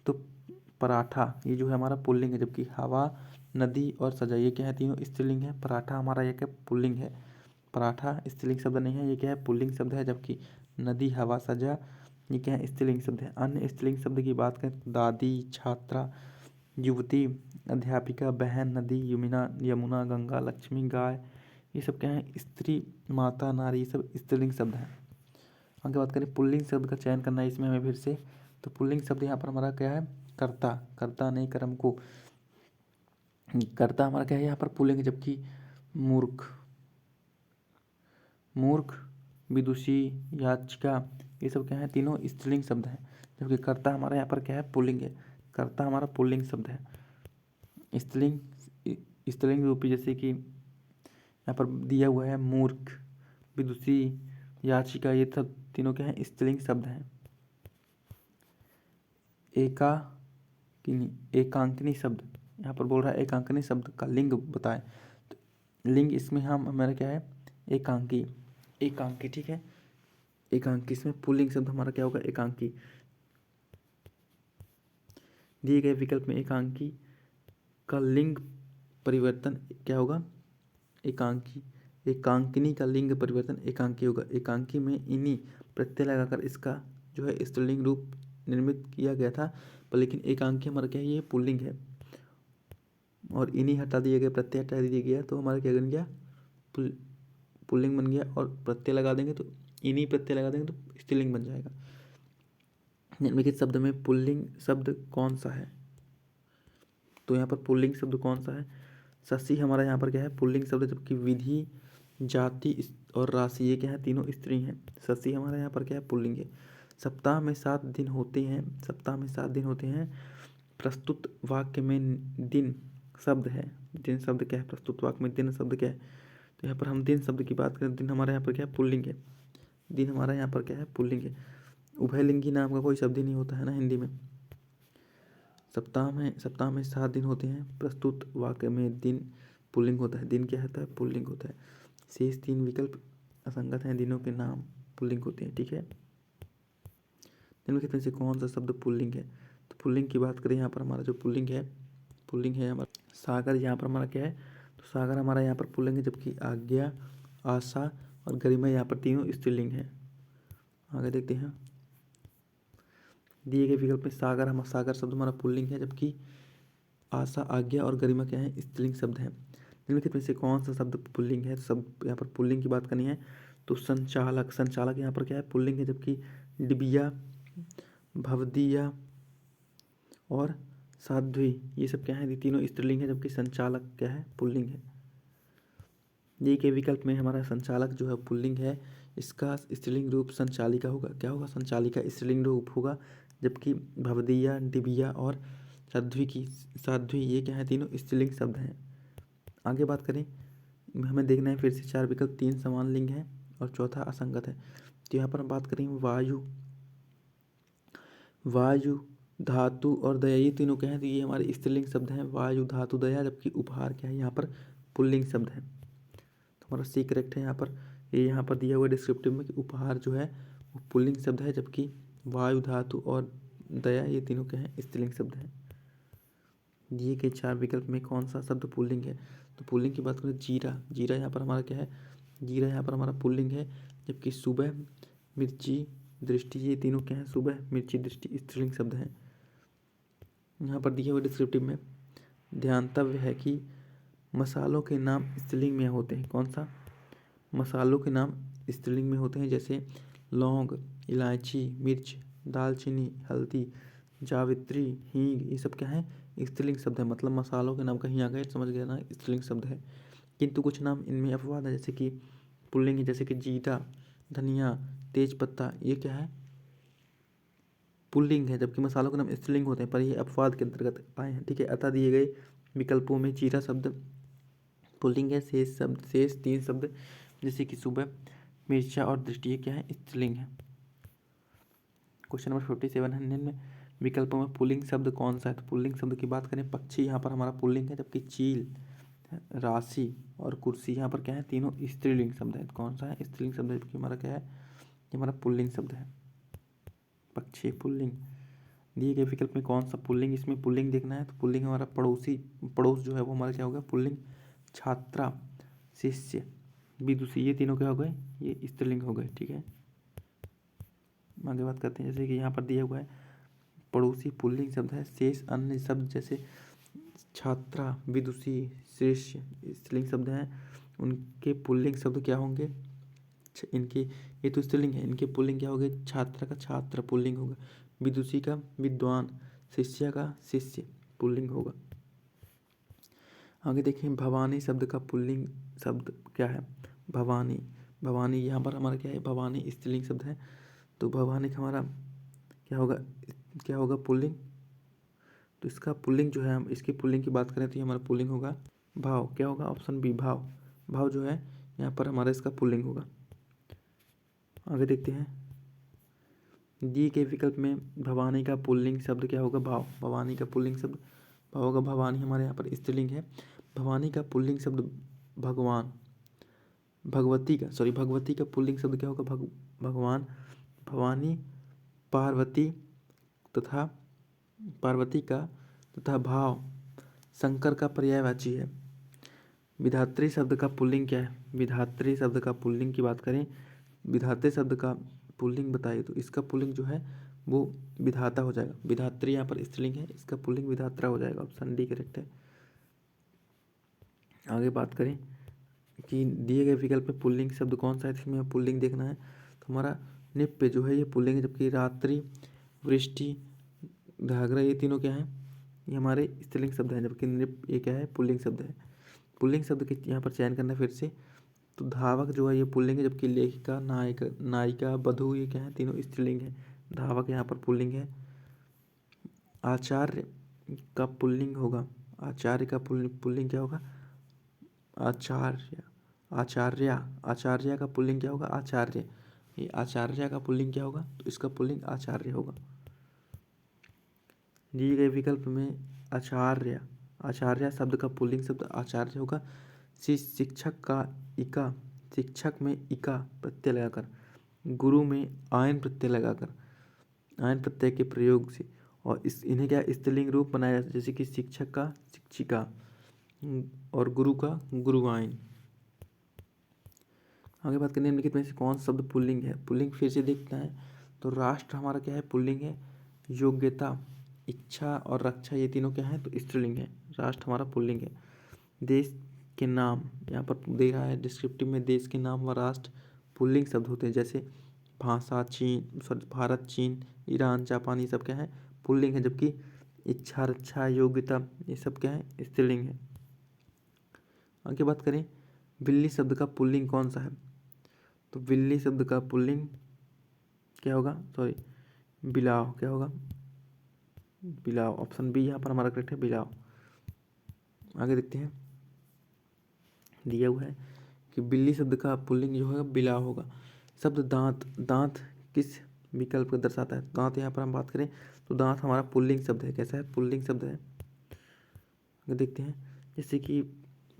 तो पराठा, ये जो है हमारा पुल्लिंग है। जबकि हवा, नदी और सजा, ये क्या है? तीनों स्त्रीलिंग है। पराठा हमारा ये क्या? पुल्लिंग है। पराठा स्त्रीलिंग शब्द नहीं है, ये क्या है? पुल्लिंग शब्द है। जबकि नदी, हवा, सजा, ये क्या है? स्त्रीलिंग शब्द है। अन्य स्त्रीलिंग शब्द की बात करें, दादी, छात्रा, युवती, अध्यापिका, बहन, नदी, यमुना, गंगा, लक्ष्मी, गाय, ये सब क्या है? स्त्री, माता, नारी, ये सब स्त्रीलिंग शब्द हैं। आगे बात करें, पुल्लिंग शब्द का चयन करना है इसमें हमें फिर से। तो पुल्लिंग शब्द यहाँ पर हमारा क्या है? कर्ता, कर्ता नहीं कर्म को, कर्ता हमारा क्या है? यहाँ पर पुल्लिंग है। जबकि मूर्ख, मूर्ख, विदुषी, याचिका, ये सब क्या है? तीनों स्त्रीलिंग शब्द हैं। जबकि कर्ता हमारा यहाँ पर क्या है? पुल्लिंग है। कर्ता हमारा पुल्लिंग शब्द है। स्त्रीलिंग, स्त्रीलिंग रूपी, जैसे कि यहाँ पर दिया हुआ है मूर्ख, विदुषी, याचिका, ये सब तीनों क्या है? स्त्रीलिंग शब्द हैं। एकांकिनी शब्द, यहाँ पर बोल रहा है एकांकिनी शब्द का लिंग बताएं। तो लिंग इसमें हम हमारा क्या है? एकांकी, एकांकी, ठीक है, एकांकी। इसमें पुल्लिंग शब्द हमारा क्या होगा, एकांकी। दिए गए विकल्प में एकांकी का लिंग परिवर्तन क्या होगा, एकांकी। एकांकिनी का लिंग परिवर्तन एकांकी होगा। एकांकी में इनी प्रत्यय लगाकर इसका जो है स्त्रीलिंग रूप निर्मित किया गया था, पर लेकिन एकांकी हमारा क्या है, ये पुल्लिंग है। और इनी हटा दिए गए, प्रत्यय हटा दिया गया तो हमारा क्या बन गया, पुल्लिंग बन गया। और प्रत्यय लगा देंगे तो इनी प्रत्यय लगा देंगे तो स्त्रीलिंग बन जाएगा। निम्नलिखित शब्द में पुल्लिंग शब्द कौन सा है, तो यहाँ पर पुल्लिंग शब्द कौन सा है, शशि हमारा यहाँ पर क्या है, पुल्लिंग शब्द, जबकि विधि, जाति और राशि ये क्या है, तीनों स्त्री हैं। शशि हमारा यहाँ पर क्या है, पुल्लिंग है। सप्ताह में 7 दिन होते हैं, सप्ताह में 7 दिन होते हैं। प्रस्तुत वाक्य में दिन शब्द है, दिन शब्द क्या है, प्रस्तुत वाक्य में दिन शब्द क्या है, तो यहाँ पर हम दिन शब्द की बात करें, दिन हमारा यहाँ पर क्या है, पुल्लिंग है। दिन हमारा यहाँ पर क्या है, पुल्लिंग है। उभयलिंगी नाम का कोई शब्द ही नहीं होता है ना हिंदी में। सप्ताह में 7 दिन होते हैं। प्रस्तुत वाक्य में दिन पुल्लिंग होता है, दिन क्या होता है, पुल्लिंग होता है। शेष 3 विकल्प असंगत हैं, दिनों के नाम पुल्लिंग होते हैं, ठीक है। निम्नलिखित में से कौन सा शब्द पुल्लिंग है, तो पुल्लिंग की बात करें, यहाँ पर हमारा जो पुल्लिंग है हमारा सागर, यहाँ पर हमारा क्या है, तो सागर हमारा यहाँ पर पुल्लिंग है, जबकि आज्ञा, आशा और गरिमा यहाँ पर तीनों स्त्रीलिंग है। आगे देखते हैं, दिए गए विकल्प में सागर शब्द हमारा पुल्लिंग है, जबकि आशा, आज्ञा और गरिमा क्या है, स्त्रीलिंग शब्द है। निम्नलिखित में से कौन सा शब्द पुल्लिंग है, सब यहाँ पर पुल्लिंग की बात करनी है, तो संचालक यहाँ पर क्या है, पुल्लिंग है, जबकि डिबिया, भवदिया और साध्वी ये सब क्या है, ये तीनों स्त्रीलिंग है, जबकि संचालक क्या है, पुल्लिंग है। दिए गए विकल्प में हमारा संचालक जो है पुल्लिंग है, इसका स्त्रीलिंग रूप संचालिका होगा, क्या होगा, संचालिका स्त्रीलिंग रूप होगा, जबकि भवदिया, डिबिया और साध्वी ये क्या है, तीनों स्त्रीलिंग शब्द हैं। आगे बात करें, हमें देखना है फिर से 4 विकल्प, 3 समान लिंग है और चौथा असंगत है। तो यहाँ पर हम बात करेंगे वायु, धातु और दया, ये तीनों क्या है, तो ये हमारे स्त्रीलिंग शब्द हैं, वायु, धातु, दया, जबकि उपहार क्या है, यहाँ पर पुल्लिंग शब्द है। तो हमारा सी करेक्ट है यहाँ पर। ये यहाँ पर दिया हुआ डिस्क्रिप्टिव में कि उपहार जो है वो पुल्लिंग शब्द है, जबकि वायु, धातु और दया ये तीनों क्या है, स्त्रीलिंग शब्द है। दिए गए 4 विकल्प में कौन सा शब्द पुल्लिंग है, तो पुल्लिंग की बात करें, जीरा यहाँ पर हमारा क्या है, जीरा यहाँ पर हमारा पुल्लिंग है, जबकि सुबह, मिर्ची, दृष्टि ये तीनों क्या है, सुबह, मिर्ची, दृष्टि स्त्रीलिंग शब्द हैं। यहाँ पर दिए हुए डिस्क्रिप्टिव में ध्यानतव्य है कि मसालों के नाम स्त्रीलिंग में होते हैं, कौन सा, मसालों के नाम स्त्रीलिंग में होते हैं, जैसे लौंग, इलायची, मिर्च, दालचीनी, हल्दी, जावित्री, हींग, ये सब क्या है, स्त्रीलिंग शब्द है। मतलब मसालों के नाम कहीं आ गए, समझ गया ना, स्त्रीलिंग शब्द है। किंतु कुछ नाम इनमें अपवाद है, जैसे कि पुल्लिंग है, जैसे कि जीरा, धनिया, तेज पत्ता, ये क्या है, पुल्लिंग है, जबकि मसालों के नाम स्त्रीलिंग होते हैं, पर ये अपवाद के अंतर्गत आए हैं, ठीक है। अतः दिए गए विकल्पों में जीरा शब्द पुल्लिंग है, शेष 3 शब्द जैसे कि सुबह, मिर्चा और दृष्टि क्या है, स्त्रीलिंग है। क्वेश्चन नंबर 57 है, निम्न विकल्पों में पुल्लिंग शब्द कौन सा है, तो पुल्लिंग शब्द की बात करें, पक्षी यहाँ पर हमारा पुल्लिंग है, जबकि चील, राशि और कुर्सी यहाँ पर क्या है, तीनों स्त्रीलिंग शब्द है। कौन सा है, स्त्रीलिंग शब्द है, जबकि हमारा क्या है, ये हमारा पुल्लिंग शब्द है, पक्षी पुल्लिंग। दिए गए विकल्प में कौन सा पुल्लिंग, इसमें पुल्लिंग देखना है, तो पुल्लिंग हमारा पड़ोस जो है वो हमारा क्या होगा, पुल्लिंग। छात्रा, शिष्य, विदुषी ये तीनों क्या हो गए, ये स्त्रीलिंग हो गए, ठीक है। आगे बात करते हैं, जैसे कि यहाँ पर दिया हुआ है पड़ोसी पुल्लिंग शब्द है, शेष अन्य शब्द जैसे छात्रा, विदुषी, शिष्य स्त्रीलिंग शब्द हैं, उनके पुल्लिंग शब्द क्या होंगे, इनके, ये तो स्त्रीलिंग है, इनके पुल्लिंग क्या होंगे, छात्रा का छात्र पुल्लिंग होगा, विदुषी का विद्वान, शिष्य का शिष्य पुल्लिंग होगा। आगे देखें, भवानी शब्द का पुल्लिंग शब्द क्या है, भवानी यहाँ पर हमारा क्या है, भवानी स्त्रीलिंग शब्द है, तो भवानी का हमारा क्या होगा पुल्लिंग, तो इसका पुल्लिंग जो है, हम इसकी पुल्लिंग की बात करें तो ये हमारा पुल्लिंग होगा भाव, क्या होगा, ऑप्शन बी भाव जो है यहाँ पर हमारा इसका पुल्लिंग होगा। आगे देखते हैं, दिए गए विकल्प में भवानी का पुल्लिंग शब्द क्या होगा, भवानी का पुल्लिंग शब्द भाव होगा। भवानी हमारे यहाँ पर स्त्रीलिंग है। भवानी का पुल्लिंग शब्द भगवती का पुल्लिंग शब्द क्या होगा? भगवान, भवानी, पार्वती का तथा भाव शंकर का पर्यायवाची है। विधात्री शब्द का पुल्लिंग क्या है? विधात्री शब्द का पुल्लिंग की बात करें, विधात्री शब्द का पुल्लिंग बताइए तो इसका पुल्लिंग जो है वो विधाता हो जाएगा। विधात्री यहाँ पर स्त्रीलिंग है, इसका पुल्लिंग विधात्रा हो जाएगा। ऑप्शन डी करेक्ट है। आगे बात करें कि दिए गए विकल्प में पुल्लिंग शब्द कौन सा है, इसमें पुल्लिंग देखना है तो हमारा निप्य जो है ये पुल्लिंग है, जबकि रात्रि, वृष्टि, घाघरा ये तीनों क्या हैं? ये हमारे स्त्रीलिंग शब्द हैं, जबकि नृप ये क्या है? पुल्लिंग शब्द है। पुल्लिंग शब्द के यहाँ पर चयन करना है फिर से, तो धावक जो है ये पुल्लिंग है, जबकि लेखिका, नायिका, बधू ये क्या है? तीनों स्त्रीलिंग है। धावक यहाँ पर पुल्लिंग है। आचार्य का पुल्लिंग होगा, आचार्य का पुल्लिंग क्या होगा? आचार्य। आचार्य का पुल्लिंग क्या होगा? आचार्य। ये आचार्य का पुल्लिंग क्या होगा? तो इसका पुल्लिंग आचार्य होगा। दिए गए विकल्प में आचार्य शब्द का पुल्लिंग शब्द आचार्य होगा। शिक्षक में इका प्रत्यय लगाकर, गुरु में आयन प्रत्यय लगाकर, आयन प्रत्यय के प्रयोग से, और इन्हें क्या स्त्रीलिंग रूप बनाया जाता है, जैसे कि शिक्षक का शिक्षिका और गुरु का गुरुआइन। आगे बात करनी है निम्नलिखित में से कौन शब्द पुल्लिंग है? पुल्लिंग फिर से देखना है तो राष्ट्र हमारा क्या है? पुल्लिंग है। योग्यता, इच्छा और रक्षा ये तीनों क्या है? तो स्त्रीलिंग है। राष्ट्र हमारा पुल्लिंग है। देश के नाम यहाँ पर दे रहा है डिस्क्रिप्टिव में, देश के नाम व राष्ट्र पुल्लिंग शब्द होते हैं, जैसे भारत, चीन, ईरान, जापान ये सब क्या है? पुल्लिंग है, जबकि इच्छा, रक्षा, योग्यता ये सब क्या है? स्त्रीलिंग है। आगे बात करें बिल्ली शब्द का पुल्लिंग कौन सा है? तो बिल्ली शब्द का पुल्लिंग क्या होगा? बिलाव। क्या होगा? बिलाव। ऑप्शन बी यहाँ पर हमारा करेक्ट है, बिलाव। आगे देखते हैं, दिया हुआ है कि बिल्ली शब्द का पुल्लिंग जो होगा बिलाव होगा। शब्द दांत किस विकल्प को दर्शाता है? दांत यहाँ पर हम बात करें तो दांत हमारा पुल्लिंग शब्द है। कैसा है? पुल्लिंग शब्द है। आगे देखते हैं, जैसे कि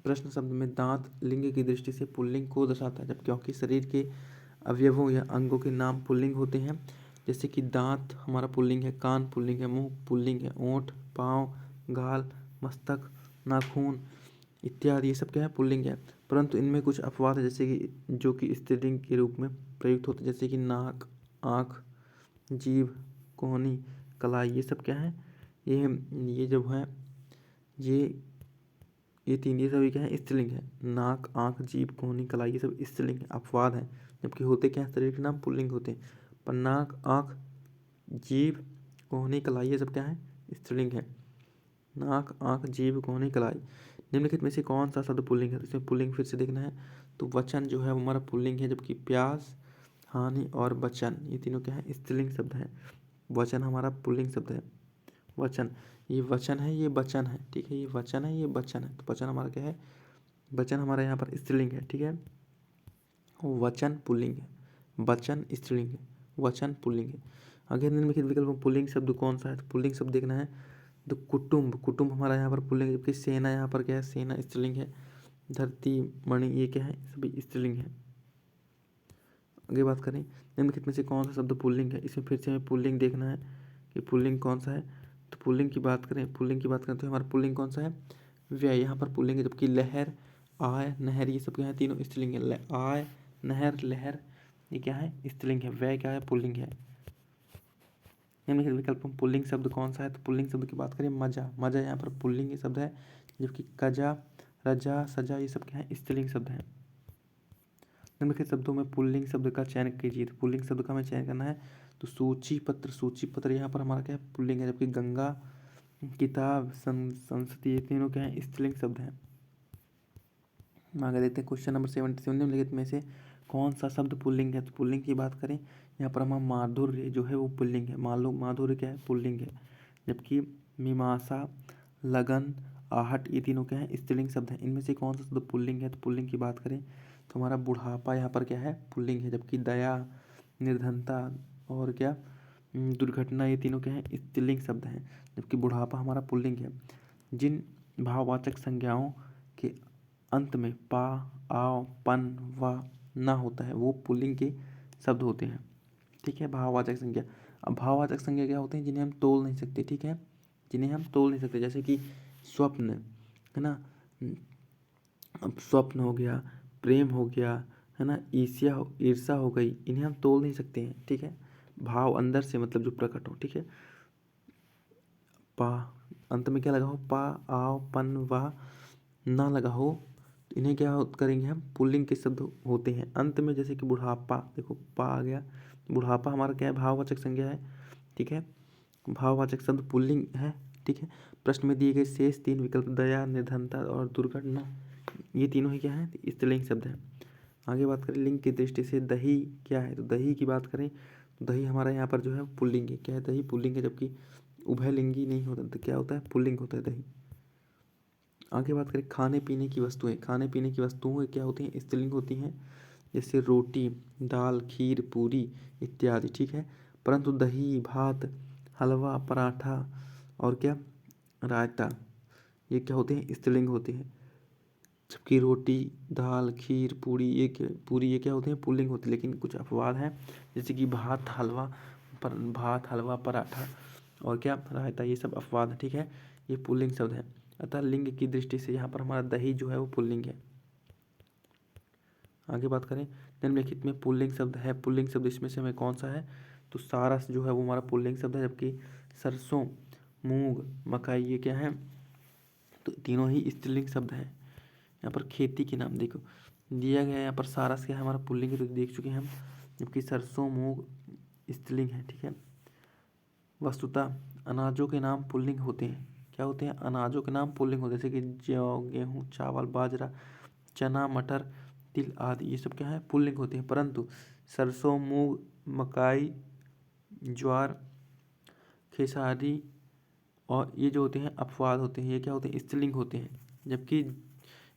प्रश्न शब्द में दांत लिंग की दृष्टि से पुल्लिंग को दर्शाता है, जब क्योंकि शरीर के अवयवों या अंगों के नाम पुल्लिंग होते हैं, जैसे कि दांत हमारा पुल्लिंग है, कान पुल्लिंग है, मुंह पुल्लिंग है, ओंठ, पाँव, गाल, मस्तक, नाखून इत्यादि ये सब क्या है? पुल्लिंग है। परंतु इनमें कुछ अपवाद है, जैसे कि जो कि स्त्रीलिंग के रूप में प्रयुक्त होते हैं, जैसे कि नाक, आँख, जीभ, कोहनी, कलाई ये सब क्या है? ये जो है ये तीन ये सभी क्या है? स्त्रीलिंग है। नाक, आँख, जीभ, कोहनी, कलाई ये सब स्त्रीलिंग है, अपवाद है, जबकि होते क्या है? शरीर के नाम पुल्लिंग होते हैं। पर नाक, आँख, जीभ, कोहनी, कलाई ये सब क्या है? स्त्रीलिंग है। नाक, आँख, जीभ, कोहनी, कलाई। निम्नलिखित में से कौन सा शब्द पुल्लिंग है? इसमें पुल्लिंग फिर से देखना है तो वचन जो है वो हमारा पुल्लिंग है, जबकि प्यास, हानि और वचन ये तीनों क्या है? स्त्रीलिंग शब्द है। वचन हमारा पुल्लिंग शब्द है। वचन, ये वचन है, ये वचन है, ठीक है, ये वचन है, ये वचन है, तो वचन हमारा क्या है? वचन हमारा यहाँ पर स्त्रीलिंग है, ठीक है। वचन पुल्लिंग है, वचन स्त्रीलिंग है, वचन पुल्लिंग है। आगे निम्नलिखित विकल्प में पुल्लिंग शब्द कौन सा है? तो पुल्लिंग शब्द देखना है तो कुटुंब हमारा यहाँ पर पुल्लिंग है, जबकि सेना यहाँ पर क्या है? सेना स्त्रीलिंग है। धरती, मणि ये क्या है? सभी स्त्रीलिंग है। आगे बात करें निम्नलिखित में से कौन सा शब्द पुल्लिंग है? इसमें फिर से हमें पुल्लिंग देखना है कि पुल्लिंग कौन सा है। तो पुल्लिंग की बात करें तो हमारा पुल्लिंग कौन सा है? व्यय यहाँ पर पुल्लिंग है, जबकि लहर, आय, नहर ये सब क्या है? तीनों स्त्रीलिंग है। आय, नहर, लहर ये क्या है? स्त्रीलिंग है। व्यय क्या है? पुल्लिंग है। निम्नलिखित विकल्प में पुल्लिंग शब्द कौन सा है? तो पुल्लिंग शब्द की बात करें मजा यहाँ पर पुल्लिंग शब्द है, जबकि कजा, रजा, सजा ये सब क्या है? स्त्रीलिंग शब्द है। निम्नलिखित शब्दों में पुल्लिंग शब्द का चयन कीजिए। तो पुल्लिंग शब्द का हमें चयन करना है तो सूची पत्र यहाँ पर हमारा क्या है? पुल्लिंग है, जबकि गंगा, किताब, संस्कृति ये तीनों क्या है? स्त्रीलिंग शब्द है। आगे देखते हैं क्वेश्चन नंबर 77, निम्नलिखित में से कौन सा शब्द पुल्लिंग है? तो पुल्लिंग की बात करें यहाँ पर हम माधुर्य जो है वो पुल्लिंग है। माधुर्य क्या है? पुल्लिंग है, जबकि मीमांसा, लगन, आहट ये तीनों क्या है? स्त्रीलिंग शब्द है। इनमें से कौन सा शब्द पुल्लिंग है? तो पुल्लिंग की बात करें तो हमारा बुढ़ापा यहाँ पर क्या है? पुल्लिंग है, जबकि दया, निर्धनता और क्या दुर्घटना ये तीनों क्या है? स्त्रीलिंग शब्द हैं, जबकि बुढ़ापा हमारा पुल्लिंग है। जिन भाववाचक संज्ञाओं के अंत में पा, आव, पन, व, ना होता है वो पुल्लिंग के शब्द होते हैं। ठीक है, भाववाचक संज्ञा। अब भाववाचक संज्ञा क्या होते हैं? जिन्हें हम तोल नहीं सकते। ठीक है, जिन्हें हम तोल नहीं सकते, जैसे कि स्वप्न है ना, अब स्वप्न हो गया, प्रेम हो गया, है ना, ईर्ष्या हो गई, इन्हें हम तोल नहीं सकते हैं। ठीक है, भाव अंदर से मतलब जो प्रकट हो। ठीक है, पा अंत में क्या लगा हो? पा, आव, पन, वाह, ना लगा हो, तो इन्हें क्या करेंगे हम? पुल्लिंग के शब्द होते हैं। अंत में जैसे कि बुढ़ापा, देखो पा आ गया, बुढ़ापा हमारा क्या है? भाववाचक संज्ञा है। ठीक है, भाववाचक शब्द पुल्लिंग है। ठीक है, प्रश्न में दिए गए शेष 3 विकल्प दया, निर्धनता और दुर्घटना, ये तीनों ही क्या है? स्त्रीलिंग शब्द है। आगे बात करें लिंग की दृष्टि से, दही क्या है? तो दही की बात करें तो दही हमारा यहाँ पर जो है पुल्लिंग है। क्या है? दही पुल्लिंग है, जबकि उभयलिंगी नहीं होता, तो क्या होता है? पुल्लिंग होता है दही। आगे बात करें खाने पीने की वस्तुएं। खाने पीने की वस्तुएं क्या होती हैं? स्त्रीलिंग होती हैं, जैसे रोटी, दाल, खीर, पूरी इत्यादि। ठीक है, परंतु दही, भात, हलवा, पराठा और क्या, रायता, ये क्या होते हैं? स्त्रीलिंग होते हैं। जबकि रोटी, दाल, खीर, पूरी ये क्या होते हैं? पुल्लिंग होते हैं। लेकिन कुछ अपवाद हैं, जैसे कि भात, हलवा, पराठा और क्या, रायता, ये सब अपवाद है। ठीक है, ये पुल्लिंग शब्द है। अतः लिंग की दृष्टि से यहाँ पर हमारा दही जो है वो पुल्लिंग है। आगे बात करें निम्नलिखित में पुल्लिंग शब्द है, पुल्लिंग शब्द इसमें से हमें कौन सा है? तो सारस जो है वो हमारा पुल्लिंग शब्द है, जबकि सरसों, मूंग, मकाई ये क्या है? तो तीनों ही स्त्रीलिंग शब्द हैं। यहाँ पर खेती के नाम देखो दिया गया है, यहाँ पर सारस क्या है? हमारा पुल्लिंग है, तो देख चुके हैं हम, जबकि सरसों, मूंग स्त्रीलिंग है। ठीक है, वस्तुतः अनाजों के नाम पुल्लिंग होते हैं। क्या होते हैं? अनाजों के नाम पुल्लिंग होते हैं, जैसे कि जौ, गेहूँ, चावल, बाजरा, चना, मटर, तिल आदि, ये सब क्या है? पुल्लिंग होते हैं। परंतु सरसों, मूंग, मकाई, ज्वार, खेसारी और ये जो होते हैं अपवाद होते हैं, ये क्या होते हैं? स्त्रीलिंग होते हैं। जबकि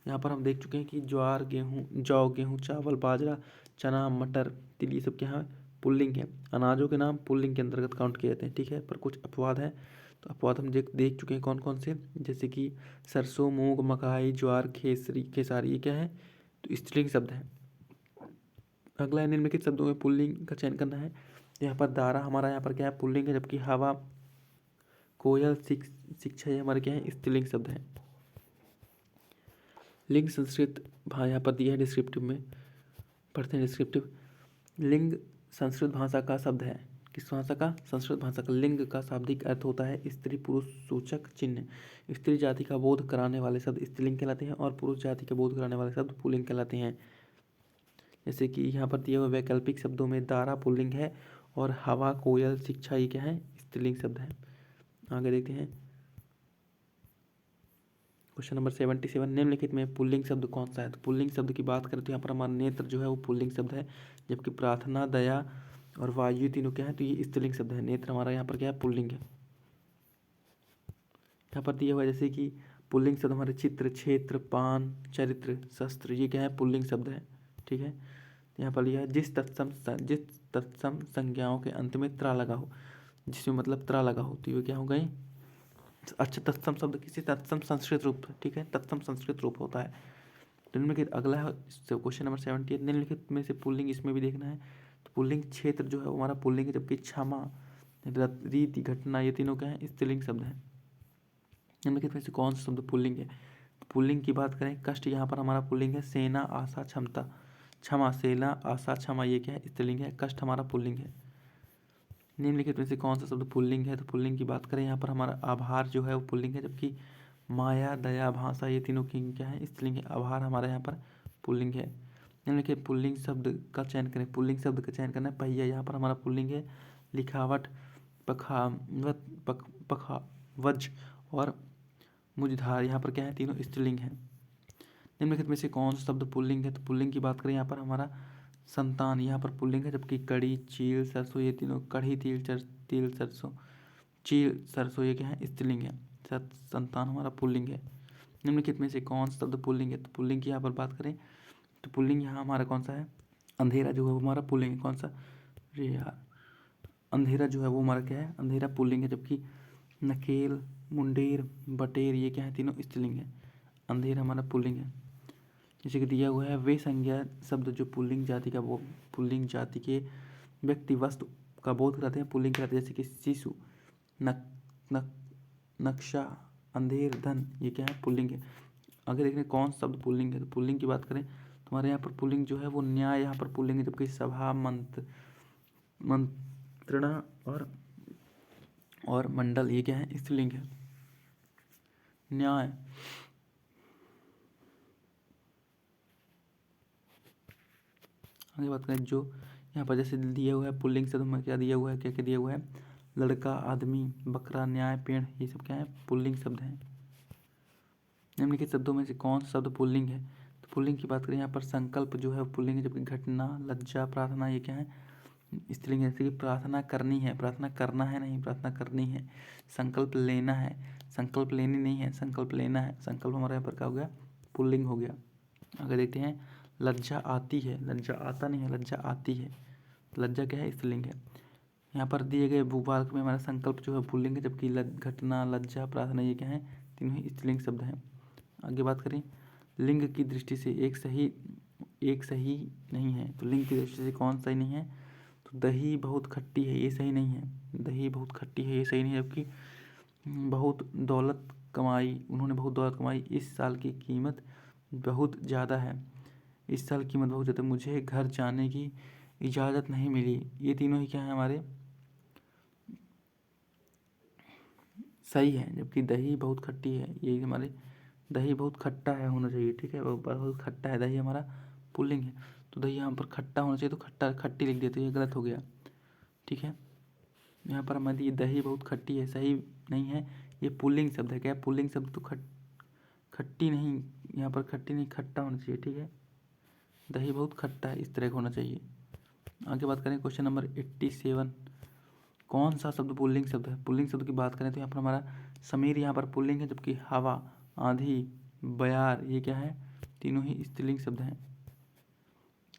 यहाँ पर हम देख चुके हैं कि ज्वार, गेहूँ, जौ, गेहूँ, चावल, बाजरा, चना, मटर, तिल, ये सब क्या है? पुल्लिंग है। अनाजों के नाम पुल्लिंग के अंतर्गत काउंट किए जाते हैं। ठीक है, पर कुछ अपवाद हैं, तो अपवाद हम देख चुके हैं कौन कौन से, जैसे कि सरसों, मूंग, मकाई, ज्वार, खेसारी ये क्या है? तो स्त्रीलिंग शब्द है। अगला निम्नलिखित शब्दों में पुल्लिंग का चयन करना है। यहाँ पर दारा हमारा यहाँ पर क्या है? पुल्लिंग है, जबकि हवा, कोयल, शिक्षा ये हमारे क्या है? स्त्रीलिंग शब्द है। लिंग संस्कृत यहाँ पर दिया है डिस्क्रिप्टिव में, पढ़ते हैं डिस्क्रिप्टिव। लिंग संस्कृत भाषा का शब्द है। किस भाषा का? संस्कृत भाषा का। लिंग का शाब्दिक अर्थ होता है स्त्री पुरुष सूचक चिन्ह। स्त्री जाति का बोध कराने वाले शब्द स्त्रीलिंग कहलाते हैं और पुरुष जाति का बोध कराने वाले शब्द पुल्लिंग कहलाते हैं। जैसे कि यहाँ पर दिए हुए वैकल्पिक शब्दों में दारा पुल्लिंग है और हवा, कोयल, शिक्षा ये क्या है? स्त्रीलिंग शब्द है। आगे देखते हैं क्वेश्चन नंबर 77, निम्नलिखित में पुल्लिंग शब्द कौन सा है? तो पुल्लिंग शब्द की बात करें तो यहाँ पर हमारा नेत्र जो है वो पुल्लिंग शब्द है, जबकि प्रार्थना, दया और वायु तीनों क्या है? तो ये स्त्रीलिंग शब्द है। नेत्र हमारा यहाँ पर क्या है? पुल्लिंग है। यहाँ पर दिया हुआ जैसे कि पुल्लिंग शब्द हमारे चित्र, क्षेत्र, पान, चरित्र, शस्त्र, ये क्या है? पुल्लिंग शब्द है। ठीक है, यहाँ पर लिया है जिस तत्सम संज्ञाओं के अंत में त्रा लगा हो, जिसमें मतलब त्रा लगा हो, तो ये क्या हो गए? अच्छा, तत्सम शब्द किसी तत्सम संस्कृत रूप। ठीक है, तत्सम संस्कृत रूप होता है। निम्नलिखित अगला है क्वेश्चन नंबर 78, निम्नलिखित में से पुल्लिंग इसमें भी देखना है। तो पुल्लिंग क्षेत्र जो है वो हमारा पुल्लिंग है, जबकि क्षमा, रीति, घटना ये तीनों क्या है? स्त्रीलिंग शब्द है। निम्नलिखित में से कौन सा शब्द पुल्लिंग है? पुल्लिंग की बात करें, कष्ट यहाँ पर हमारा पुल्लिंग है। सेना, आशा, क्षमता, क्षमा, सेना, आशा, क्षमा ये क्या है? स्त्रीलिंग है। कष्ट हमारा पुल्लिंग है। निम्नलिखित में से कौन सा शब्द पुल्लिंग है? तो पुल्लिंग की बात करें यहाँ पर हमारा आभार जो है वो पुल्लिंग है, जबकि माया, दया, भाषा ये तीनों की क्या है? स्त्रीलिंग है। आभार हमारा यहाँ पर पुल्लिंग है। निम्नलिखित पुल्लिंग शब्द का चयन करें। पुल्लिंग शब्द का चयन करना है। पहिया यहाँ पर हमारा पुल्लिंग है। लिखावट, पखावज और मुझधार यहाँ पर क्या है? तीनों स्त्रीलिंग है। निम्नलिखित में से कौन सा शब्द पुल्लिंग है? तो पुल्लिंग की बात करें यहाँ पर हमारा संतान यहाँ पर पुल्लिंग है, जबकि कड़ी, चील, सरसों ये तीनों, कढ़ी, तिल, सरसों, चील, सरसों ये क्या है? स्त्रीलिंग है। संतान हमारा पुल्लिंग है। निम्नलिखित में से कौन सा शब्द पुल्लिंग है? तो पुल्लिंग की यहाँ पर बात करें तो पुल्लिंग यहाँ हमारा कौन सा है? अंधेरा जो है वो हमारा पुल्लिंग है। कौन सा? अरे यार, अंधेरा जो है वो हमारा क्या है? अंधेरा पुल्लिंग है, जबकि नकेल, मुंडेर, बटेर ये क्या है? तीनों स्त्रीलिंग है। अंधेरा हमारा पुल्लिंग है। जैसे कि दिया हुआ है वे संज्ञा शब्द जो पुल्लिंग जाति का वो पुल्लिंग जाति के व्यक्ति वस्तु का बोध कराते हैं पुल्लिंग कहलाते हैं। जैसे कि शिशु, नक नक नक्शा, अंधेर, धन, ये क्या है पुल्लिंग है। आगे देखने कौन शब्द पुल्लिंग है, तो पुल्लिंग की बात करें तो हमारे यहाँ पर पुल्लिंग जो है वो न्याय यहाँ पर पुल्लिंग है, जबकि सभा, मंत्रणा और मंडल ये क्या है स्त्रीलिंग है। न्याय, आगे बात करें जो यहाँ पर जैसे दिया हुआ है पुल्लिंग शब्द में क्या दिया हुआ है, क्या क्या दिया हुआ है, लड़का, आदमी, बकरा, न्याय, पेड़, ये सब क्या है पुल्लिंग शब्द हैं। निम्नलिखित शब्दों में से कौन सा शब्द पुल्लिंग है, तो पुल्लिंग की बात करें यहाँ पर संकल्प जो है पुल्लिंग है, जबकि घटना, लज्जा, प्रार्थना ये क्या है स्त्रीलिंग है। जैसे कि प्रार्थना करनी है, प्रार्थना करना है नहीं, प्रार्थना करनी है। संकल्प लेना है, संकल्प लेनी नहीं है, संकल्प लेना है। संकल्प हमारे यहाँ पर क्या हो गया पुल्लिंग हो गया। अगर देखते हैं लज्जा आती है, लज्जा आता नहीं है, लज्जा आती है, लज्जा क्या है स्त्रीलिंग है। यहाँ पर दिए गए भूभाग में हमारा संकल्प जो है पुल्लिंग है, जबकि घटना, लज्जा, प्रार्थना ये क्या है तीनों ही स्त्रीलिंग शब्द हैं। आगे बात करें लिंग की दृष्टि से एक सही नहीं है, तो लिंग की दृष्टि से कौन सही नहीं है, तो दही बहुत खट्टी है ये सही नहीं है, दही बहुत खट्टी है ये सही नहीं है। जबकि बहुत दौलत कमाई, उन्होंने बहुत दौलत कमाई, इस साल की कीमत बहुत ज़्यादा है, इस साल कीमत बहुत ज़्यादा, मुझे घर जाने की इजाज़त नहीं मिली, ये तीनों ही क्या है हमारे सही है। जबकि दही बहुत खट्टी है ये हमारे दही बहुत खट्टा है होना चाहिए, ठीक है, बहुत खट्टा है, दही हमारा पुल्लिंग है, तो दही यहाँ पर खट्टा होना चाहिए, तो खट्टा खट्टी लिख देते, ये गलत हो गया, ठीक है। यहाँ पर हमारी दही बहुत खट्टी है सही नहीं है, ये पुल्लिंग शब्द है। क्या पुल्लिंग शब्द तो खट्टी नहीं, यहाँ पर खट्टी नहीं खट्टा होना चाहिए, ठीक है, दही बहुत खट्टा है इस तरह का होना चाहिए। आगे बात करें क्वेश्चन नंबर 87, कौन सा शब्द पुल्लिंग शब्द है। पुल्लिंग शब्द की बात करें तो यहाँ पर हमारा समीर यहाँ पर पुल्लिंग है, जबकि हवा, आंधी, बयार ये क्या है तीनों ही स्त्रीलिंग शब्द हैं।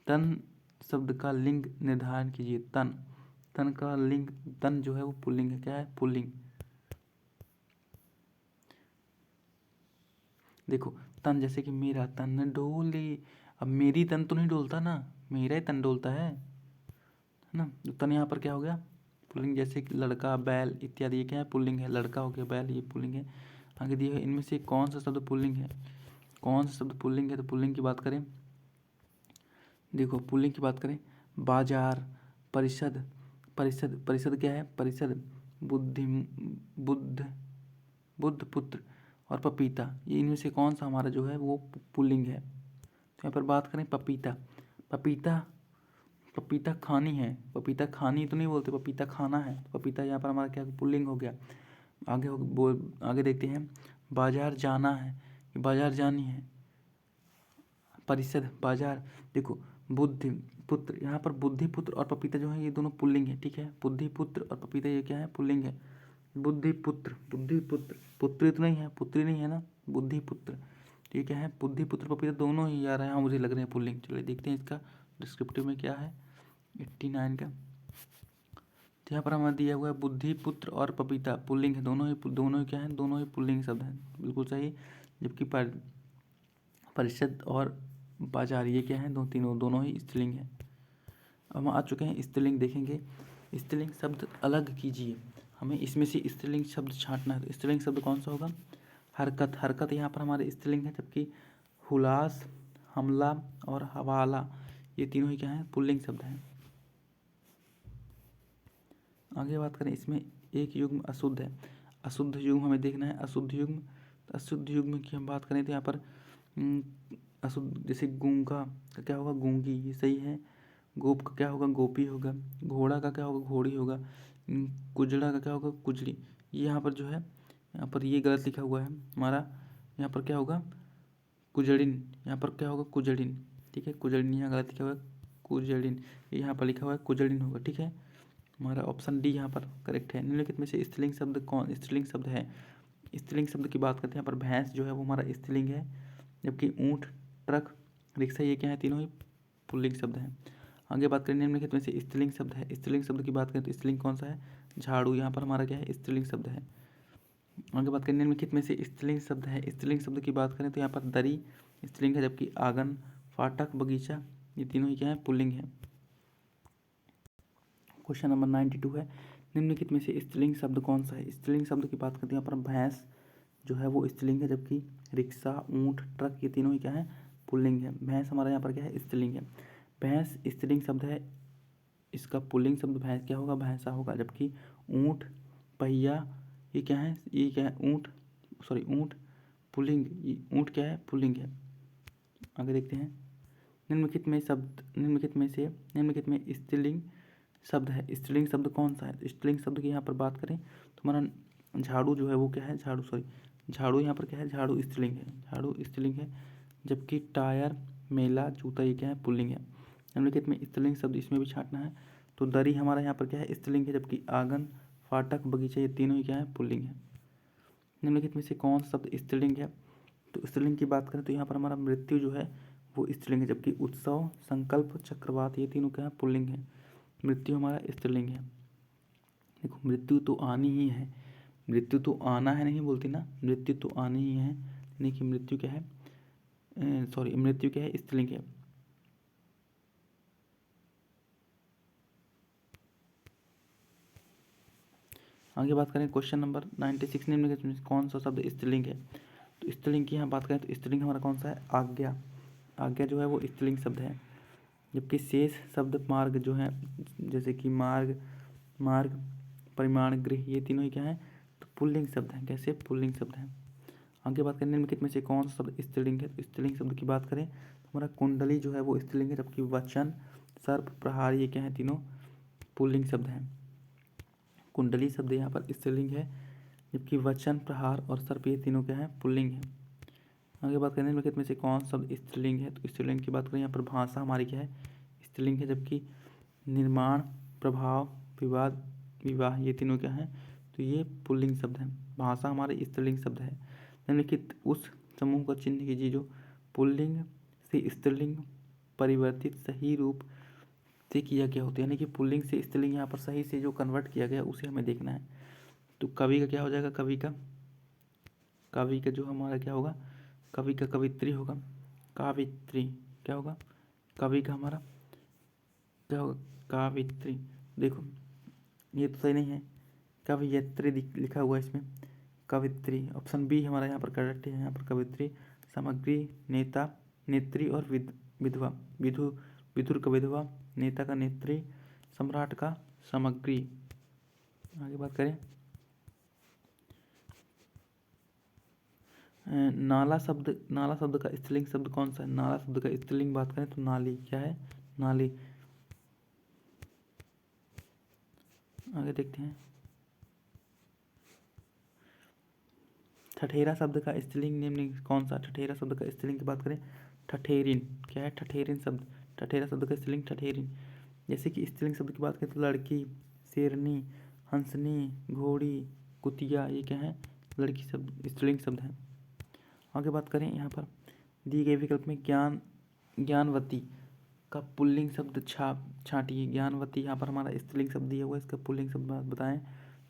तन शब्द का लिंग निर्धारण कीजिए। तन का लिंग, तन जो है वो पुल्लिंग है, क्या है पुल्लिंग। देखो तन जैसे कि मेरा तन डोले, अब मेरी तन तो नहीं डोलता ना, मेरा ही तन डोलता है ना, तो तन यहाँ पर क्या हो गया पुल्लिंग। जैसे कि लड़का, बैल इत्यादि ये क्या है पुल्लिंग है, लड़का हो गया, बैल ये पुल्लिंग है। आगे दिए इनमें से कौन सा शब्द पुल्लिंग है, कौन सा शब्द पुल्लिंग है, तो पुल्लिंग की बात करें, देखो पुल्लिंग की बात करें बाजार, परिषद, परिषद क्या है परिषद, बुद्धि, बुद्ध बुद्ध पुत्र और पपीता, ये इनमें से कौन सा हमारा जो है वो पुल्लिंग है। तो यहाँ पर बात करें पपीता, पपीता पपीता खानी है, पपीता खानी तो नहीं बोलते, पपीता खाना है, तो पपीता यहाँ पर हमारा क्या पुल्लिंग हो गया। आगे देखते हैं बाजार जाना है, बाजार जानी है, परिषद बाजार। देखो बुद्धि पुत्र, यहाँ पर बुद्धि पुत्र और पपीता जो है ये दोनों पुल्लिंग है, ठीक है, बुद्धि पुत्र और पपीता ये क्या है पुल्लिंग है। बुद्धि पुत्र, पुत्री तो नहीं है, पुत्री नहीं है ना, बुद्धि पुत्र, तो ये क्या है बुद्धि पुत्र पपीता दोनों ही यार यहाँ मुझे लग रहे हैं पुल्लिंग। चलिए देखते हैं इसका डिस्क्रिप्टिव में क्या है 89 का। तो यहाँ पर हमें दिया हुआ है बुद्धि पुत्र और पपीता पुल्लिंग है, दोनों ही क्या है दोनों ही पुल्लिंग शब्द हैं, बिल्कुल सही। जबकि परिषद और बाजार ये क्या है दोनों ही स्त्रीलिंग है। अब हम आ चुके हैं स्त्रीलिंग देखेंगे। स्त्रीलिंग शब्द अलग कीजिए, हमें इसमें से स्त्रीलिंग शब्द छांटना है। तो स्त्रीलिंग शब्द कौन सा होगा, हरकत यहाँ पर हमारे स्त्रीलिंग है, जबकि हुलास, हमला और हवाला ये तीनों ही क्या है पुल्लिंग शब्द हैं। आगे बात करें इसमें एक युग्म अशुद्ध है, अशुद्ध युग्म हमें देखना है। अशुद्ध युग्म की हम बात करें तो यहाँ पर अशुद्ध जैसे गूंगा का क्या होगा गूंगी, ये सही है। गोप का क्या होगा गोपी होगा, घोड़ा का क्या होगा घोड़ी होगा, कुजड़ा का क्या होगा कुजड़ी। ये यहाँ पर जो है यहाँ पर ये गलत लिखा हुआ है हमारा, यहाँ पर क्या होगा कुजड़िन, यहाँ पर क्या होगा कुजड़िन, ठीक है, कुजड़िन यहाँ गलत लिखा हुआ है कुजड़िन, यहाँ पर लिखा हुआ है कुजड़िन होगा, ठीक है। हमारा ऑप्शन डी यहाँ पर करेक्ट है। निम्नलिखित में से स्त्रीलिंग शब्द कौन स्त्रीलिंग शब्द है। स्त्रीलिंग शब्द की बात करते हैं, यहाँ पर भैंस जो है वो हमारा स्त्रीलिंग है, जबकि ऊँट, ट्रक, रिक्शा ये क्या है तीनों ही पुल्लिंग शब्द हैं। आगे बात करें निम्नलिखित में से स्त्रीलिंग शब्द है। स्त्रीलिंग शब्द की बात करें तो स्त्रीलिंग कौन सा है झाड़ू, यहाँ पर हमारा क्या है स्त्रीलिंग शब्द है। आगे बात करें निम्नलिखित में से स्त्रीलिंग शब्द है। स्त्रीलिंग शब्द की बात करें तो यहाँ पर दरी, स्त्रीलिंग है, जबकि आंगन, फाटक, बगीचा ये तीनों ही क्या है, पुल्लिंग है। क्वेश्चन नंबर 92 है, निम्नलिखित में से स्त्रीलिंग शब्द कौन सा है। स्त्रीलिंग शब्द की बात करते हैं यहाँ पर भैंस जो है वो स्त्रीलिंग है, जबकि रिक्शा, ऊँट, ट्रक ये तीनों ही क्या है, पुल्लिंग है। भैंस हमारा यहाँ पर क्या है, स्त्रीलिंग है। भैंस स्त्रीलिंग शब्द है, इसका पुल्लिंग शब्द भैंस क्या होगा, भैंसा होगा। जबकि ऊँट, पहिया ये क्या है, ये क्या है, ऊँट पुल्लिंग, ऊँट क्या है, पुल्लिंग है। आगे देखते हैं, निम्नलिखित में निम्नलिखित में स्त्रीलिंग शब्द है। स्त्रीलिंग शब्द कौन सा है। स्त्रीलिंग शब्द की यहाँ पर बात करें तो हमारा झाड़ू जो है वो क्या है, झाड़ू यहाँ पर क्या है, झाड़ू स्त्रीलिंग है। जबकि टायर, मेला, जूता ये क्या है, पुल्लिंग है। निम्नलिखित में स्त्रीलिंग शब्द इसमें भी छांटना है, तो दरी हमारा यहाँ पर क्या है, स्त्रीलिंग है। जबकि आंगन, फाटक, बगीचा ये तीनों ही क्या है, पुल्लिंग है। निम्नलिखित में से कौन सा शब्द स्त्रीलिंग है। तो स्त्रीलिंग की बात करें तो यहाँ पर हमारा मृत्यु जो है वो स्त्रीलिंग है। जबकि उत्सव, संकल्प, चक्रवात ये तीनों क्या है, पुल्लिंग है। मृत्यु हमारा स्त्रीलिंग है। देखो मृत्यु तो आनी ही है, मृत्यु तो आना है नहीं बोलती ना, मृत्यु तो आनी ही है, यानी कि मृत्यु क्या है, मृत्यु क्या है, स्त्रीलिंग है। आगे बात करें क्वेश्चन नंबर 96, निम्नलिखित में कौन सा शब्द स्त्रीलिंग है। तो स्त्रीलिंग की यहाँ बात करें तो स्त्रीलिंग हमारा कौन सा है, आज्ञा। आज्ञा जो है वो स्त्रीलिंग शब्द है। जबकि शेष शब्द मार्ग जो है, जैसे कि मार्ग, परिमाण, गृह ये तीनों ही क्या है, तो पुल्लिंग शब्द हैं। कैसे, पुल्लिंग शब्द हैं। आगे बात करें निम्नलिखित में से कौन सा शब्द स्त्रीलिंग है। तो स्त्रीलिंग शब्द की बात करें तो हमारा कुंडली जो है वो स्त्रीलिंग है। जबकि वचन, सर्प, प्रहार ये क्या है, तीनों पुल्लिंग शब्द हैं। कुंडली शब्द यहाँ पर स्त्रीलिंग है, जबकि वचन, प्रहार और सर्प ये तीनों क्या है, पुल्लिंग है। आगे बात करें निम्नलिखित में से कौन शब्द स्त्रीलिंग है। तो स्त्रीलिंग की बात करें यहाँ पर भाषा हमारी क्या है, स्त्रीलिंग है। जबकि निर्माण, प्रभाव, विवाद, विवाह ये तीनों क्या है, तो ये पुल्लिंग शब्द हैं। भाषा हमारे स्त्रीलिंग शब्द है। निम्नलिखित उस समूह का चिन्ह कीजिए जो पुल्लिंग से स्त्रीलिंग परिवर्तित सही रूप से किया गया होता है, यानी कि पुल्लिंग से स्त्रीलिंग यहाँ पर सही से जो कन्वर्ट किया गया उसे हमें देखना है। तो कवि का क्या हो जाएगा, कवि का जो हमारा क्या होगा, कवि का कवित्री होगा, कावित्री क्या होगा, कवि का हमारा क्या होगा, कावित्री। देखो ये तो सही नहीं है, कवियत्री लिखा हुआ है इसमें, कवित्री। ऑप्शन बी हमारा यहाँ पर करेक्ट है। यहाँ पर कवित्री, सामग्री, नेता, नेत्री और विधवा, विदुर का विधवा, नेता का नेत्री, सम्राट का सामग्री। आगे बात करें नाला शब्द का स्त्रीलिंग शब्द कौन सा है। नाला शब्द का स्त्रीलिंग बात करें तो नाली क्या है, नाली। आगे देखते हैं ठठेरा शब्द का स्त्रीलिंग निम्न कौन सा। ठठेरा शब्द का स्त्रीलिंग की बात करें, ठठेरिन क्या है, ठठेरिन शब्द। ठठेरा शब्द का स्त्रीलिंग ठठेरिन। जैसे कि स्त्रीलिंग शब्द की बात करें तो लड़की, शेरनी, हंसनी, घोड़ी, कुतिया ये क्या है, लड़की शब्द स्त्रीलिंग शब्द है। आगे बात करें यहाँ पर दिए गए विकल्प में ज्ञानवती का पुल्लिंग शब्द छांटिए। ज्ञानवती यहाँ पर हमारा स्त्रीलिंग शब्द दिया हुआ है, इसका पुल्लिंग शब्द बताएं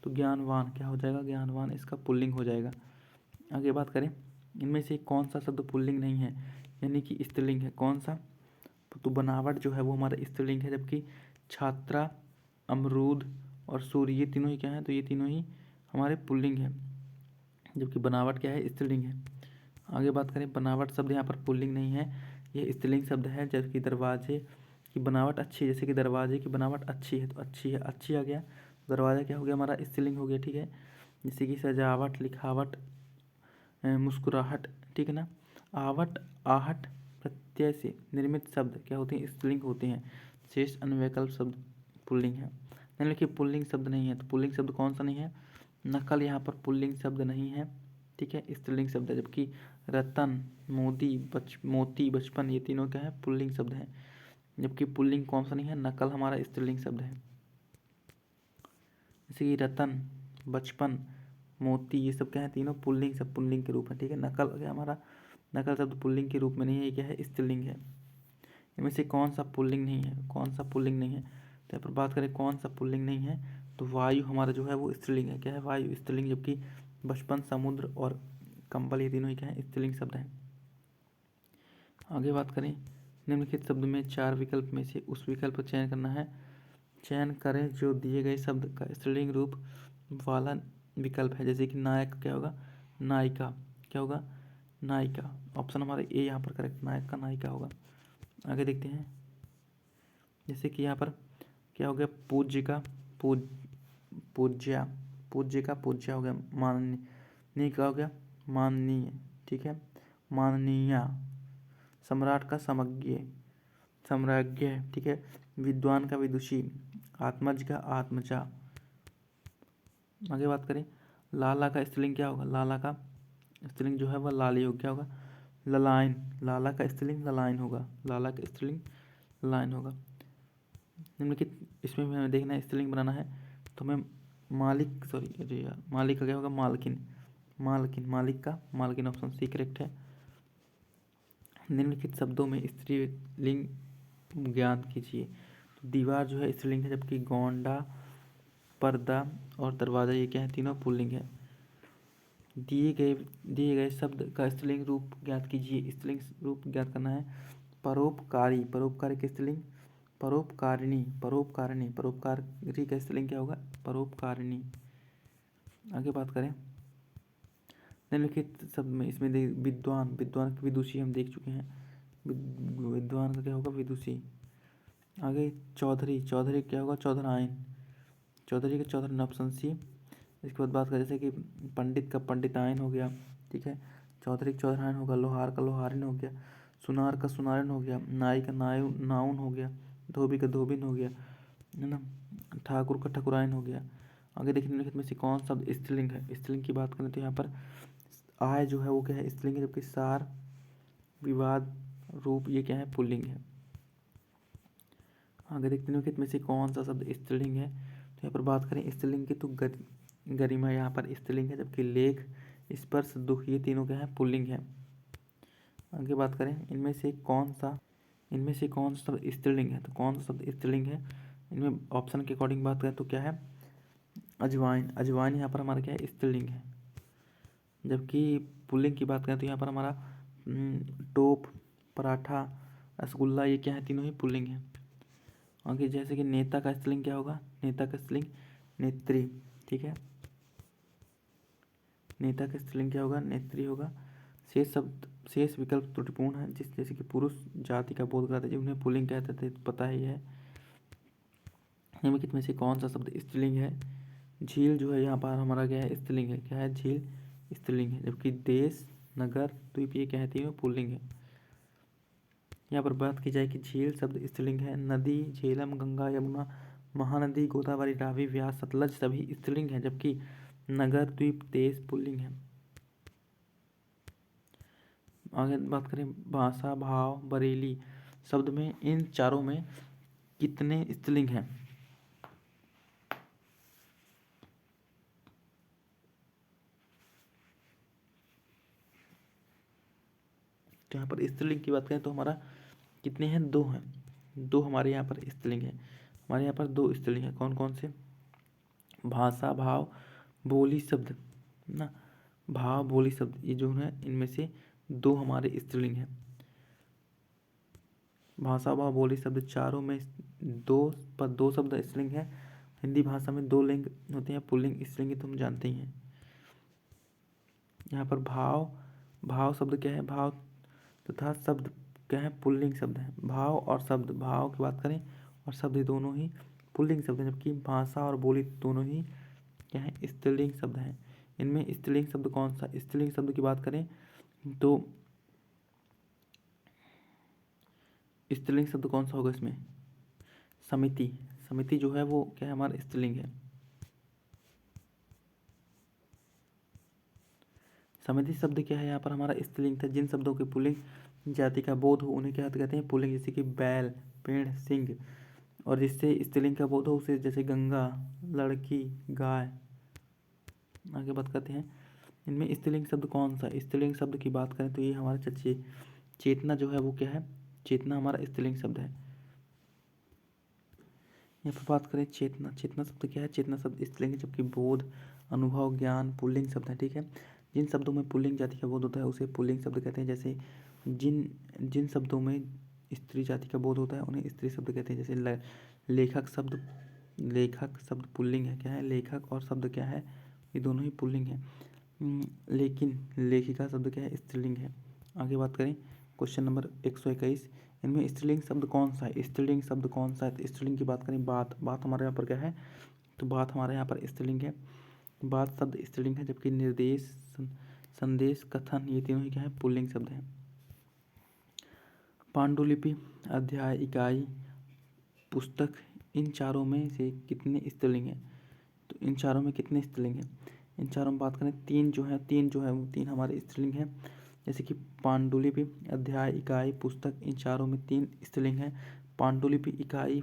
तो ज्ञानवान क्या हो जाएगा, ज्ञानवान इसका पुल्लिंग हो जाएगा। आगे बात करें इनमें से कौन सा शब्द पुल्लिंग नहीं है, यानी कि स्त्रीलिंग है, कौन सा। तो बनावट जो है वो हमारा स्त्रीलिंग है। जबकि छात्रा, अमरूद और सूर्य ये तीनों ही क्या है, तो ये तीनों ही हमारे पुल्लिंग है। जबकि बनावट क्या है, स्त्रीलिंग है। आगे बात करें बनावट शब्द यहाँ पर पुल्लिंग नहीं है, ये स्त्रीलिंग शब्द है। जबकि दरवाजे की बनावट अच्छी, जैसे कि दरवाजे की बनावट अच्छी है तो अच्छी है, अच्छी आ गया, दरवाज़ा क्या हो गया हमारा, स्त्रीलिंग हो गया, ठीक है। जैसे कि सजावट, लिखावट, मुस्कुराहट, ठीक है ना। आवट, आहट प्रत्यय से निर्मित शब्द क्या होते हैं, स्त्रीलिंग होते हैं। शेष अन्य वैकल्प शब्द पुल्लिंग है। निम्नलिखित पुल्लिंग शब्द नहीं है, तो पुल्लिंग शब्द कौन सा नहीं है, नकल यहाँ पर पुल्लिंग शब्द नहीं है, ठीक है, स्त्रीलिंग शब्द है। जबकि रतन, मोती, बचपन ये तीनों क्या है, पुल्लिंग शब्द है। जबकि पुल्लिंग कौन सा नहीं है, नकल हमारा स्त्रीलिंग शब्द है। जैसे कि रतन, बचपन, मोती ये सब क्या है, तीनों पुल्लिंग सब पुल्लिंग के रूप है, ठीक है। नकल क्या हमारा, नकल शब्द पुल्लिंग के रूप में नहीं है, ये क्या है, स्त्रीलिंग है। इनमें से कौन सा पुल्लिंग नहीं है, कौन सा पुल्लिंग नहीं है, तो यहाँ पर बात करें कौन सा पुल्लिंग नहीं है, तो वायु हमारा जो है वो स्त्रीलिंग है। क्या है, वायु स्त्रीलिंग। जबकि बचपन, समुद्र और कंबल ये तीनों ही क्या है, स्त्रीलिंग शब्द है। आगे बात करें, निम्नलिखित शब्द में 4 विकल्प में से उस विकल्प का चयन करना है। चयन करें जो दिए गए शब्द का स्त्रीलिंग रूप वाला विकल्प है। जैसे कि नायक क्या होगा, नायिका, क्या होगा, नायिका। ऑप्शन हमारा ए यहाँ पर करेक्ट, नायक का नायिका होगा। आगे देखते हैं, जैसे कि यहाँ पर क्या हो गया, पूज्य का पूज्या, पूज्य का पूज्या हो गया, माननीय का हो गया माननीय, ठीक है, माननीय। सम्राट का समज्ञ, सम्राज्ञ, ठीक है। विद्वान का विदुषी, आत्मज का आत्मजा। आगे बात करें, लाला का स्त्रीलिंग क्या होगा, लाला का स्त्रीलिंग जो है वह लाली होगा, क्या होगा, ललायन। लाला का स्त्रीलिंग ललायन होगा, लाला का स्त्रीलिंग ललायन होगा। निम्नलिखित इसमें भी हमें देखना है, स्त्रीलिंग बनाना है तो हमें मालिक, सॉरी अरे यार, मालिक का क्या होगा, मालकिन, मालकिन, मालिक का मालकिन, ऑप्शन सी करेक्ट है। निम्नलिखित शब्दों में स्त्रीलिंग ज्ञान कीजिए। तो दीवार जो है स्त्रीलिंग है, जबकि गोंडा, पर्दा और दरवाज़ा ये क्या है, तीनों पुल्लिंग है। दिए गए शब्द का स्त्रीलिंग रूप ज्ञात कीजिए। स्त्रीलिंग रूप ज्ञात करना है। परोपकारी, परोपकारी का स्त्रीलिंग परोपकारिणी, परोपकारिणी, परोपकारी का स्त्रीलिंग क्या होगा, परोपकारिणी। आगे बात करें, निम्नलिखित शब्द में इसमें विद्वान, विद्वान की विदुषी हम देख चुके हैं, विद्वान का क्या होगा, विदुषी। आगे चौधरी, चौधरी क्या होगा, चौधरायन, चौधरी का चौधरायन, ऑप्शन सी। इसके बाद बात करें, जैसे कि पंडित का पंडितायन हो गया, ठीक है, चौधरी का चौधरायन होगा, लोहार का लोहारिन हो गया, सुनार का सुनारिन हो गया, नाई का नाउन हो गया, धोबी का धोबिन हो गया, है ना, ठाकुर का ठकुराइन हो गया। आगे देखिए, निम्नलिखित में से कौन शब्द स्त्रीलिंग है। स्त्रीलिंग की बात करें तो यहाँ पर आय जो है वो क्या है, स्त्रीलिंग है, जबकि सार, विवाद, रूप ये क्या है, पुल्लिंग है। आगे देखते हैं निम्नलिखित में से कौन सा शब्द स्त्रीलिंग है। तो यहाँ पर बात करें स्त्रीलिंग की तो गरिमा यहाँ पर स्त्रीलिंग है, जबकि लेख, स्पर्श, दुख ये तीनों क्या है, पुल्लिंग है। आगे बात करें, इनमें से कौन सा शब्द स्त्रीलिंग है। तो कौन सा शब्द स्त्रीलिंग है, इनमें ऑप्शन के अकॉर्डिंग बात करें तो क्या है, अजवाइन, अजवाइन यहाँ पर हमारा क्या है, स्त्रीलिंग है। जबकि पुल्लिंग की बात करें तो यहाँ पर हमारा टोप, पराठा, रसगुल्ला ये क्या है, तीनों ही पुल्लिंग है। आगे जैसे कि नेता का स्त्रीलिंग क्या होगा, नेता का स्त्रीलिंग नेत्री, ठीक है, नेता का स्त्रीलिंग क्या होगा, नेत्री होगा। शेष विकल्प त्रुटिपूर्ण है, जैसे कि पुरुष जाति का बोध कराते हैं, उन्हें पुल्लिंग कहते थे, पता ही है। निम्नलिखित में से कौन सा शब्द स्त्रीलिंग है। झील जो है यहाँ पर हमारा क्या है, स्त्रीलिंग है, क्या है, झील स्त्रीलिंग है, जबकि देश, नगर, द्वीप ये क्या है, तीनों पुल्लिंग है। यहाँ पर बात की जाए कि झील शब्द स्त्रीलिंग है। नदी, झेलम, गंगा, यमुना, महानदी, गोदावरी, रावी, व्यास, सतलज सभी स्त्रीलिंग है, जबकि नगर, द्वीप, देश पुल्लिंग है। आगे बात करें, भाषा, भाव, बरेली शब्द में इन चारों में कितने स्त्रीलिंग हैं। तो यहाँ पर स्त्रीलिंग की बात करें तो हमारा कितने हैं, 2 हैं, 2 हमारे यहाँ पर स्त्रीलिंग है। हमारे यहाँ पर 2 स्त्रीलिंग है, कौन कौन से, भाषा, भाव, बोली शब्द ना, भाव, बोली शब्द ये जो है इनमें से 2 हमारे स्त्रीलिंग है। भाषा, भाव, बोली शब्द चारों में 2 शब्द स्त्रीलिंग है। हिंदी भाषा में 2 लिंग होते हैं, पुल्लिंग स्त्रीलिंग तो हम जानते ही हैं। यहाँ पर भाव शब्द क्या है, भाव तथा शब्द क्या है, पुल्लिंग शब्द है। भाव और शब्द, भाव की बात करें और शब्द दोनों ही पुल्लिंग शब्द हैं, जबकि भाषा और बोली दोनों ही क्या है, स्त्रीलिंग शब्द हैं। इनमें स्त्रीलिंग शब्द कौन सा, स्त्रीलिंग शब्द की बात करें तो स्त्रीलिंग शब्द कौन सा होगा इसमें, समिति, समिति जो है वो क्या है, हमारा स्त्रीलिंग है। समिति शब्द क्या है, यहाँ पर हमारा स्त्रीलिंग था। जिन शब्दों के पुल्लिंग जाति का बोध हो उन्हें क्या कहते हैं, पुल्लिंग, जैसे कि बैल, पेड़, सिंह। और जिससे स्त्रीलिंग का बोध हो उसे जैसे गंगा, लड़की, गाय। आगे बात करते हैं, इनमें स्त्रीलिंग शब्द कौन सा, स्त्रीलिंग शब्द की बात करें तो ये हमारा चेतना जो है वो क्या है, चेतना हमारा स्त्रीलिंग शब्द है। यहाँ पर बात करें चेतना, चेतना शब्द क्या है, चेतना शब्द स्त्रीलिंग है, जबकि बोध, अनुभव, ज्ञान पुल्लिंग शब्द है, ठीक है। जिन शब्दों में पुल्लिंग जाति का बोध होता है उसे पुल्लिंग शब्द कहते हैं। जैसे जिन जिन शब्दों में स्त्री जाति का बोध होता है उन्हें स्त्री शब्द कहते हैं। जैसे लेखक शब्द पुल्लिंग है, क्या है, लेखक, और शब्द क्या है, ये दोनों ही पुल्लिंग है। लेकिन लेखिका शब्द क्या है, स्त्रीलिंग है। आगे बात करें क्वेश्चन नंबर 121, इनमें स्त्रीलिंग शब्द कौन सा है, स्त्रीलिंग शब्द कौन सा है। तो स्त्रीलिंग की बात करें, बात हमारे यहाँ पर क्या है, तो बात हमारे यहाँ पर स्त्रीलिंग है। बात शब्द स्त्रीलिंग है, जबकि निर्देश, संदेश, कथन, ये तीनों ही क्या है, पुल्लिंग शब्द हैं। पांडुलिपि, अध्याय, इकाई, पुस्तक, इन चारों में से कितने स्त्रीलिंग हैं। तो इन चारों में कितने स्त्रीलिंग हैं, इन चारों में बात करें, तीन जो है वो तीन हमारे स्त्रीलिंग हैं। जैसे कि पांडुलिपि, अध्याय, इकाई, पुस्तक, इन चारों में 3 स्त्रीलिंग हैं। पांडुलिपि, इकाई,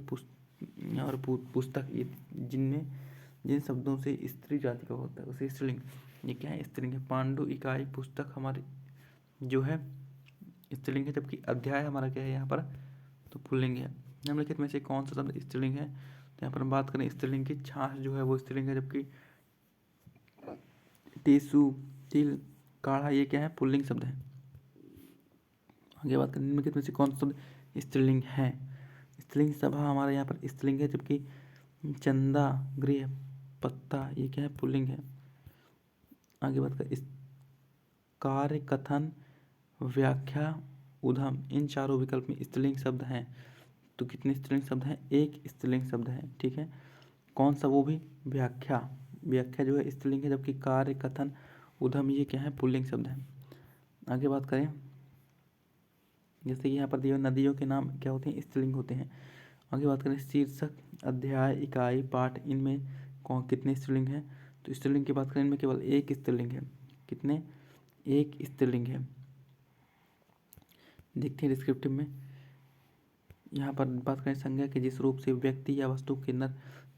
और पुस्तक, ये जिन शब्दों से स्त्री जाति का होता है उसे स्त्रीलिंग, ये क्या है, स्त्रीलिंग है। पांडु, इकाई, पुस्तक हमारे जो है स्त्रीलिंग है, जबकि अध्याय हमारा क्या है यहाँ पर, तो पुल्लिंग है। निम्नलिखित में से कौन सा शब्द स्त्रीलिंग है। तो यहाँ पर हम बात करें स्त्रीलिंग की, छाछ जो है वो स्त्रीलिंग है, जबकि टेसु, तिल, काढ़ा, ये क्या है, पुल्लिंग शब्द है। आगे बात करें निम्नलिखित में से कौन सा शब्द स्त्रीलिंग है। स्त्रीलिंग सभा हमारे यहाँ पर स्त्रीलिंग है, जबकि चंदा, गृह, पत्ता, ये क्या है, पुल्लिंग है। आगे बात करें कार्य, कथन, व्याख्या, उद्यम, इन चारों विकल्प में स्त्रीलिंग शब्द हैं। तो कितने स्त्रीलिंग शब्द हैं, एक स्त्रीलिंग शब्द है, ठीक है। कौन सा, वो भी व्याख्या जो है स्त्रीलिंग है, जबकि कार्य, कथन, उद्यम, ये क्या है, पुल्लिंग शब्द है। आगे बात करें, जैसे कि यहाँ पर दिए नदियों के नाम क्या होते हैं, स्त्रीलिंग होते हैं। आगे बात करें शीर्षक, अध्याय, इकाई, पाठ, इनमें कितने स्त्रीलिंग हैं। तो स्त्रीलिंग की बात करें, इनमें केवल एक स्त्रीलिंग है। कितने, एक स्त्रीलिंग है। देखते हैं डिस्क्रिप्टिव में, यहाँ पर बात करें संज्ञा के जिस रूप से व्यक्ति या वस्तु के नर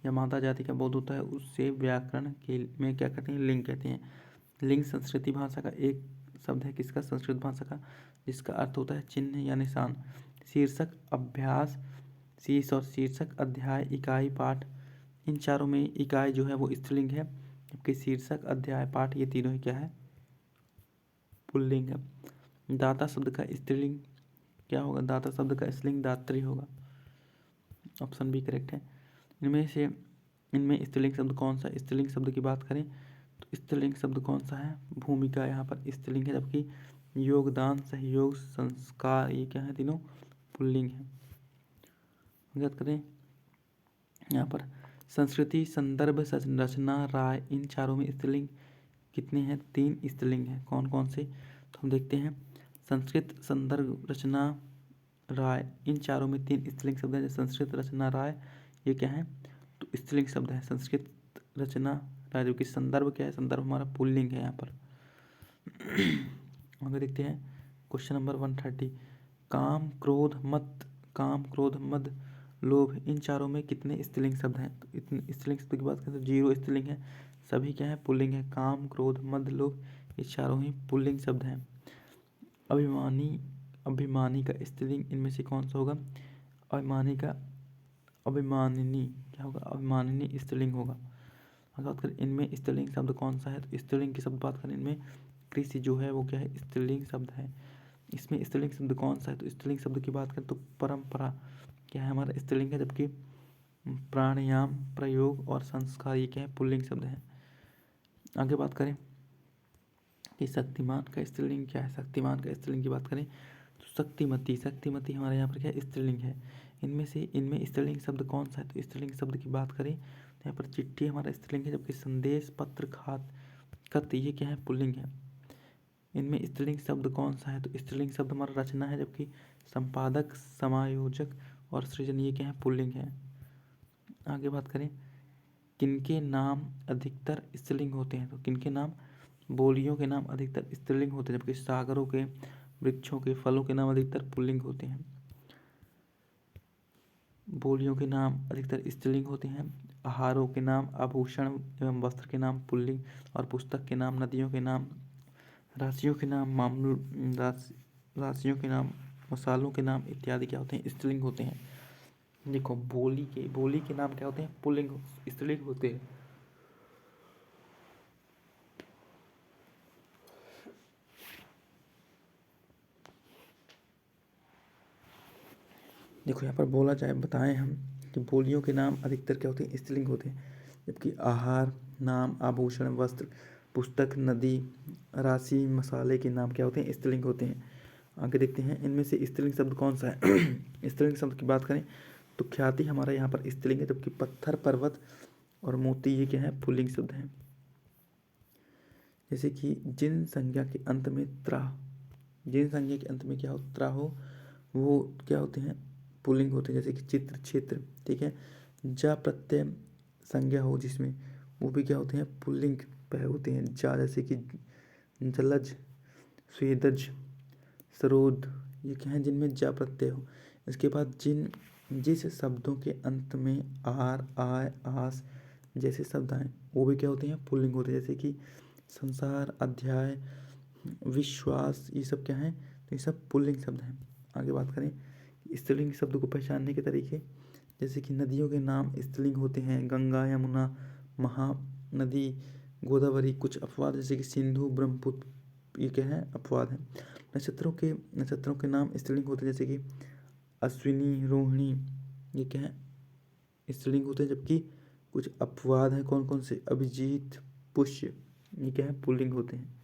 या मादा जाति का बोध होता है उससे व्याकरण के में क्या कहते हैं, लिंग कहते हैं। लिंग संस्कृति भाषा का एक शब्द है, किसका, संस्कृत भाषा का, जिसका अर्थ होता है चिन्ह या निशान। शीर्षक, अभ्यास, शीर्ष और शीर्षक, अध्याय, इकाई, पाठ, इन चारों में इकाई जो है वो स्त्रीलिंग है, जबकि शीर्षक, अध्याय, पाठ, ये तीनों ही क्या है, पुल्लिंग है। दाता शब्द का स्त्रीलिंग क्या होगा, दाता शब्द का स्त्रीलिंग दात्री होगा, ऑप्शन बी करेक्ट है। इनमें स्त्रीलिंग शब्द कौन सा, स्त्रीलिंग शब्द की बात करें तो स्त्रीलिंग शब्द कौन सा है, भूमिका, यहाँ पर स्त्रीलिंग है, जबकि योगदान, सहयोग, संस्कार, ये क्या है, तीनों पुल्लिंग है। बात करें यहाँ पर संस्कृति, संदर्भ, रचना, राय, इन चारों में स्त्रीलिंग कितने हैं, 3 स्त्रीलिंग हैं। कौन कौन से, तो हम देखते हैं, संस्कृत, संदर्भ, रचना, राय, इन चारों में 3 स्त्रीलिंग शब्द हैं। संस्कृत, रचना, राय, ये क्या है, तो स्त्रीलिंग शब्द है। संस्कृत, रचना, राय, जो कि संदर्भ क्या है, संदर्भ हमारा पुल्लिंग है यहाँ पर। आगे देखते हैं क्वेश्चन नंबर 130, काम, क्रोध, मद, लोभ, इन चारों में कितने स्त्रीलिंग शब्द हैं। तो इतने स्त्रीलिंग शब्द की बात करें तो 0 स्त्रीलिंग है, सभी क्या है, पुल्लिंग है। काम, क्रोध, मद, लोभ, ये चारों ही पुल्लिंग शब्द हैं। अभिमानी का स्त्रीलिंग इनमें से कौन सा होगा, अभिमानिनी क्या होगा, अभिमानिनी स्त्रीलिंग होगा। अगर बात करें इनमें स्त्रीलिंग शब्द कौन सा है, तो स्त्रीलिंग की शब्द बात करें, इनमें कृषि जो है वो क्या है, स्त्रीलिंग शब्द है। इसमें स्त्रीलिंग शब्द कौन सा है, तो स्त्रीलिंग शब्द की बात करें तो परंपरा क्या है, हमारा स्त्रीलिंग है, जबकि प्राणायाम, प्रयोग और संस्कार, ये क्या है, पुल्लिंग शब्द है। आगे बात करें कि शक्तिमान का स्त्रीलिंग क्या है, शक्तिमान का स्त्रीलिंग की बात करें तो शक्तिमती हमारे यहाँ पर क्या है, स्त्रीलिंग है। इनमें स्त्रीलिंग शब्द कौन सा है, तो स्त्रीलिंग शब्द की बात करें तो यहाँ पर चिट्ठी हमारा स्त्रीलिंग है, जबकि संदेश, पत्र, खत, ये क्या है, पुल्लिंग है। इनमें स्त्रीलिंग शब्द कौन सा है, तो स्त्रीलिंग शब्द हमारा रचना है, जबकि संपादक, समायोजक और सृजन, ये क्या है, पुल्लिंग है। आगे बात करें किनके नाम अधिकतर स्त्रीलिंग होते हैं, तो किनके नाम, बोलियों के नाम अधिकतर स्त्रीलिंग होते हैं, जबकि सागरों के, वृक्षों के, फलों के नाम अधिकतर पुल्लिंग होते हैं। बोलियों के नाम अधिकतर स्त्रीलिंग होते हैं, आहारों के नाम, आभूषण एवं वस्त्र के नाम पुल्लिंग, और पुस्तक के नाम, नदियों के नाम, राशियों के नाम, राशियों के नाम, मसालों के नाम इत्यादि क्या होते हैं, स्त्रीलिंग होते हैं। देखो बोली के नाम क्या होते हैं, पुल्लिंग स्त्रीलिंग होते हैं। देखो यहाँ पर बोला जाए बताएं हम कि बोलियों के नाम अधिकतर क्या होते हैं, स्त्रीलिंग होते हैं, जबकि आहार, नाम, आभूषण, वस्त्र, पुस्तक, नदी, राशि, मसाले के नाम क्या होते हैं, स्त्रीलिंग होते हैं। आगे देखते हैं इनमें से स्त्रीलिंग शब्द कौन सा है। स्त्रीलिंग शब्द की बात करें तो ख्याति हमारा यहाँ पर स्त्रीलिंग है, जबकि पत्थर, पर्वत और मोती ये क्या है, पुल्लिंग शब्द हैं। जैसे कि जिन संज्ञा के अंत में त्रा, जिन संज्ञा के अंत में क्या हो, त्रा हो, वो क्या होते हैं, पुल्लिंग होते हैं। जैसे कि चित्र, क्षेत्र, ठीक है। जा प्रत्यय संज्ञा हो जिसमें, वो भी क्या होते हैं, पुल्लिंग पे होते हैं। जा जैसे कि जलज, स्वेदज, सरोद, ये क्या है जिनमें जा प्रत्यय हो। इसके बाद जिस शब्दों के अंत में आर, आय, आस जैसे शब्द आए वो भी क्या होते हैं, पुल्लिंग होते हैं। जैसे कि संसार, अध्याय, विश्वास, ये सब क्या है, तो ये सब पुल्लिंग शब्द हैं। आगे बात करें स्त्रीलिंग शब्द को पहचानने के तरीके, जैसे कि नदियों के नाम स्त्रीलिंग होते हैं, गंगा, यमुना, महानदी, गोदावरी। कुछ अपवाद जैसे कि सिंधु, ब्रह्मपुत्र, ये क्या है, अपवाद है। नक्षत्रों के नाम स्त्रीलिंग होते हैं, जैसे कि अश्विनी, रोहिणी, ये क्या है, स्त्रीलिंग होते हैं। जबकि कुछ अपवाद हैं, कौन कौन से, अभिजीत, पुष्य, ये क्या है, पुल्लिंग होते हैं।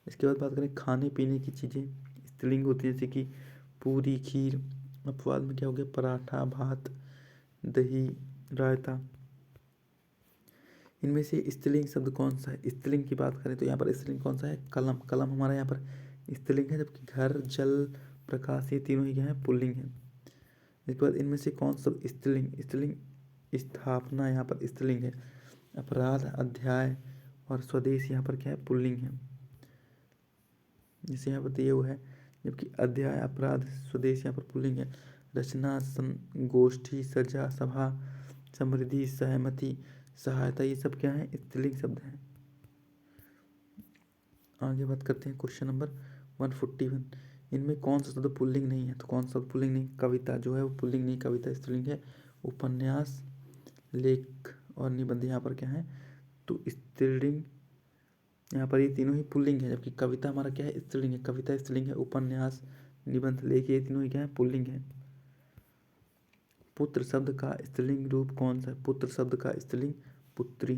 इसके बाद बात करें खाने पीने की चीज़ें, स्त्रीलिंग होती है, जैसे कि पूरी, खीर। अपवाद में क्या हो गया, पराठा, भात, दही, रायता। इनमें से स्त्रीलिंग शब्द कौन सा है, स्त्रीलिंग की बात करें तो यहाँ पर स्त्रीलिंग कौन सा है, कलम। कलम हमारा यहाँ पर स्त्रीलिंग है, जबकि घर, जल, प्रकाश, ये तीनों ही क्या है, पुल्लिंग है। इसके बाद इनमें से कौन सा स्त्रीलिंग, स्त्रीलिंग स्थापना यहाँ पर स्त्रीलिंग है। अपराध, अध्याय और स्वदेश यहाँ पर क्या है, पुल्लिंग है। जैसे यहाँ पर दिए हुए है, जबकि अध्याय, अपराध, स्वदेश यहाँ पर पुल्लिंग है। रचना, गोष्ठी, सजा, सभा, समृद्धि, सहमति, सहायता, ये सब क्या है, स्त्रीलिंग शब्द हैं। आगे बात करते हैं क्वेश्चन नंबर 141। इनमें कौन सा शब्द पुल्लिंग नहीं है, तो कौन सा पुल्लिंग नहीं, कविता जो है वो पुल्लिंग नहीं, कविता स्त्रीलिंग है। उपन्यास, लेख और निबंध यहाँ पर क्या है, तो स्त्रीलिंग, यहाँ पर ये तीनों ही पुल्लिंग है। जबकि कविता हमारा क्या है, स्त्रीलिंग है, कविता स्त्रीलिंग है। उपन्यास, निबंध, लेख, ये तीनों ही क्या है, पुल्लिंग है। पुत्र शब्द का स्त्रीलिंग रूप कौन सा है, पुत्र शब्द का स्त्रीलिंग पुत्री।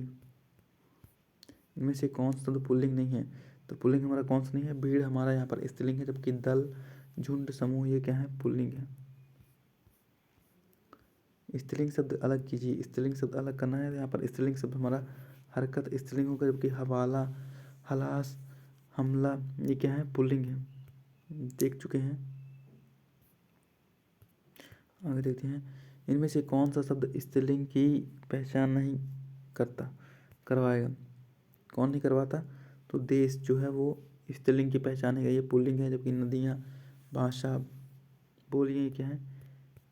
इनमें से कौन सा शब्द पुल्लिंग नहीं है, तो पुल्लिंग हमारा कौन सा नहीं है, भीड़ हमारा यहाँ पर स्त्रीलिंग है। जबकि दल, झुंड, समूह, ये क्या है, पुल्लिंग है। स्त्रीलिंग शब्द अलग कीजिए, स्त्रीलिंग शब्द अलग करना है तो यहाँ पर स्त्रीलिंग शब्द हमारा हरकत स्त्रीलिंग होगा। जबकि हवाला, हलास, हमला, ये क्या है, पुल्लिंग है, देख चुके हैं। आगे देखते हैं इनमें से कौन सा शब्द स्त्रीलिंग की पहचान नहीं करवाएगा, कौन नहीं करवाता, तो देश जो है वो स्त्रीलिंग की पहचान है, ये पुल्लिंग है। जबकि नदियाँ, भाषा, बोलियाँ, ये क्या है,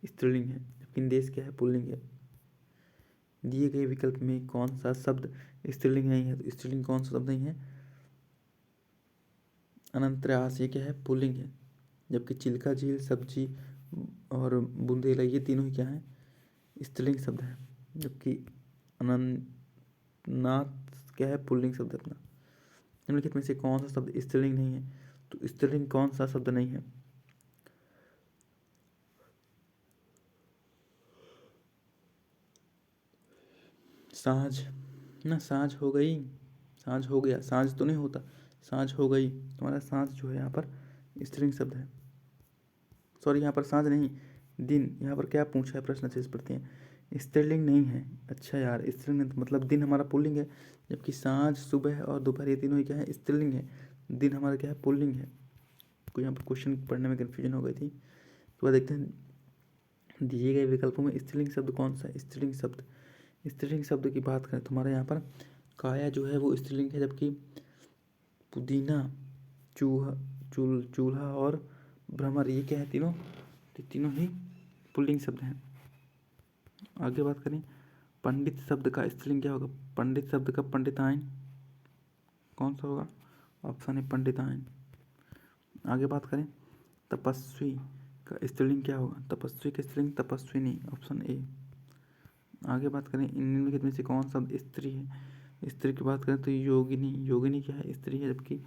स्त्रीलिंग है। जबकि देश क्या है, पुल्लिंग है। दिए गए विकल्प में कौन सा शब्द स्त्रीलिंग नहीं है, तो स्त्रीलिंग कौन सा शब्द नहीं है, अनंतरास, ये क्या है, पुल्लिंग है। जबकि चिल्का, झील, सब्जी और बुंदेला, ये तीनों ही क्या है, स्त्रीलिंग शब्द है। जबकि अनंतनाथ क्या है, पुल्लिंग शब्द है अपना। निम्नलिखित में से कौन सा शब्द स्त्रीलिंग नहीं है, तो स्त्रीलिंग कौन सा शब्द नहीं है, साँझ ना, साँझ हो गई, साँझ हो गया, साँझ तो नहीं होता, साँझ हो गई, तुम्हारा साँझ जो है यहाँ पर स्त्रीलिंग शब्द है। सॉरी, यहाँ पर साँझ नहीं, दिन। यहाँ पर क्या पूछा है प्रश्न, अच्छे से पढ़ते हैं। स्त्रीलिंग नहीं है, अच्छा यार, स्त्रीलिंग मतलब दिन हमारा पुल्लिंग है। जबकि साँझ, सुबह और दोपहर, ये तीनों ही क्या है, स्त्रीलिंग है। दिन हमारा क्या है, पुल्लिंग है। कोई यहाँ पर क्वेश्चन पढ़ने में कन्फ्यूजन हो गई थी। तो देखते हैं दिए गए विकल्पों में स्त्रीलिंग शब्द कौन सा है, स्त्रीलिंग शब्द। स्त्रीलिंग शब्द की बात करें तो हमारे यहाँ पर काया जो है वो स्त्रीलिंग है। जबकि पुदीना, चूहा, चूल्हा और भ्रमर, ये क्या है, तीनों, तो तीनों ही पुल्लिंग शब्द हैं। आगे बात करें पंडित शब्द का स्त्रीलिंग क्या होगा, पंडित शब्द का पंडिताइन, कौन सा होगा, ऑप्शन है पंडिताइन। आगे बात करें तपस्वी का स्त्रीलिंग क्या होगा, तपस्वी का स्त्रीलिंग तपस्विनी, ऑप्शन ए। आगे बात करें निम्नलिखित में से कौन सा स्त्री है, स्त्री की बात करें तो योगिनी, योगिनी क्या है, स्त्री है। जबकि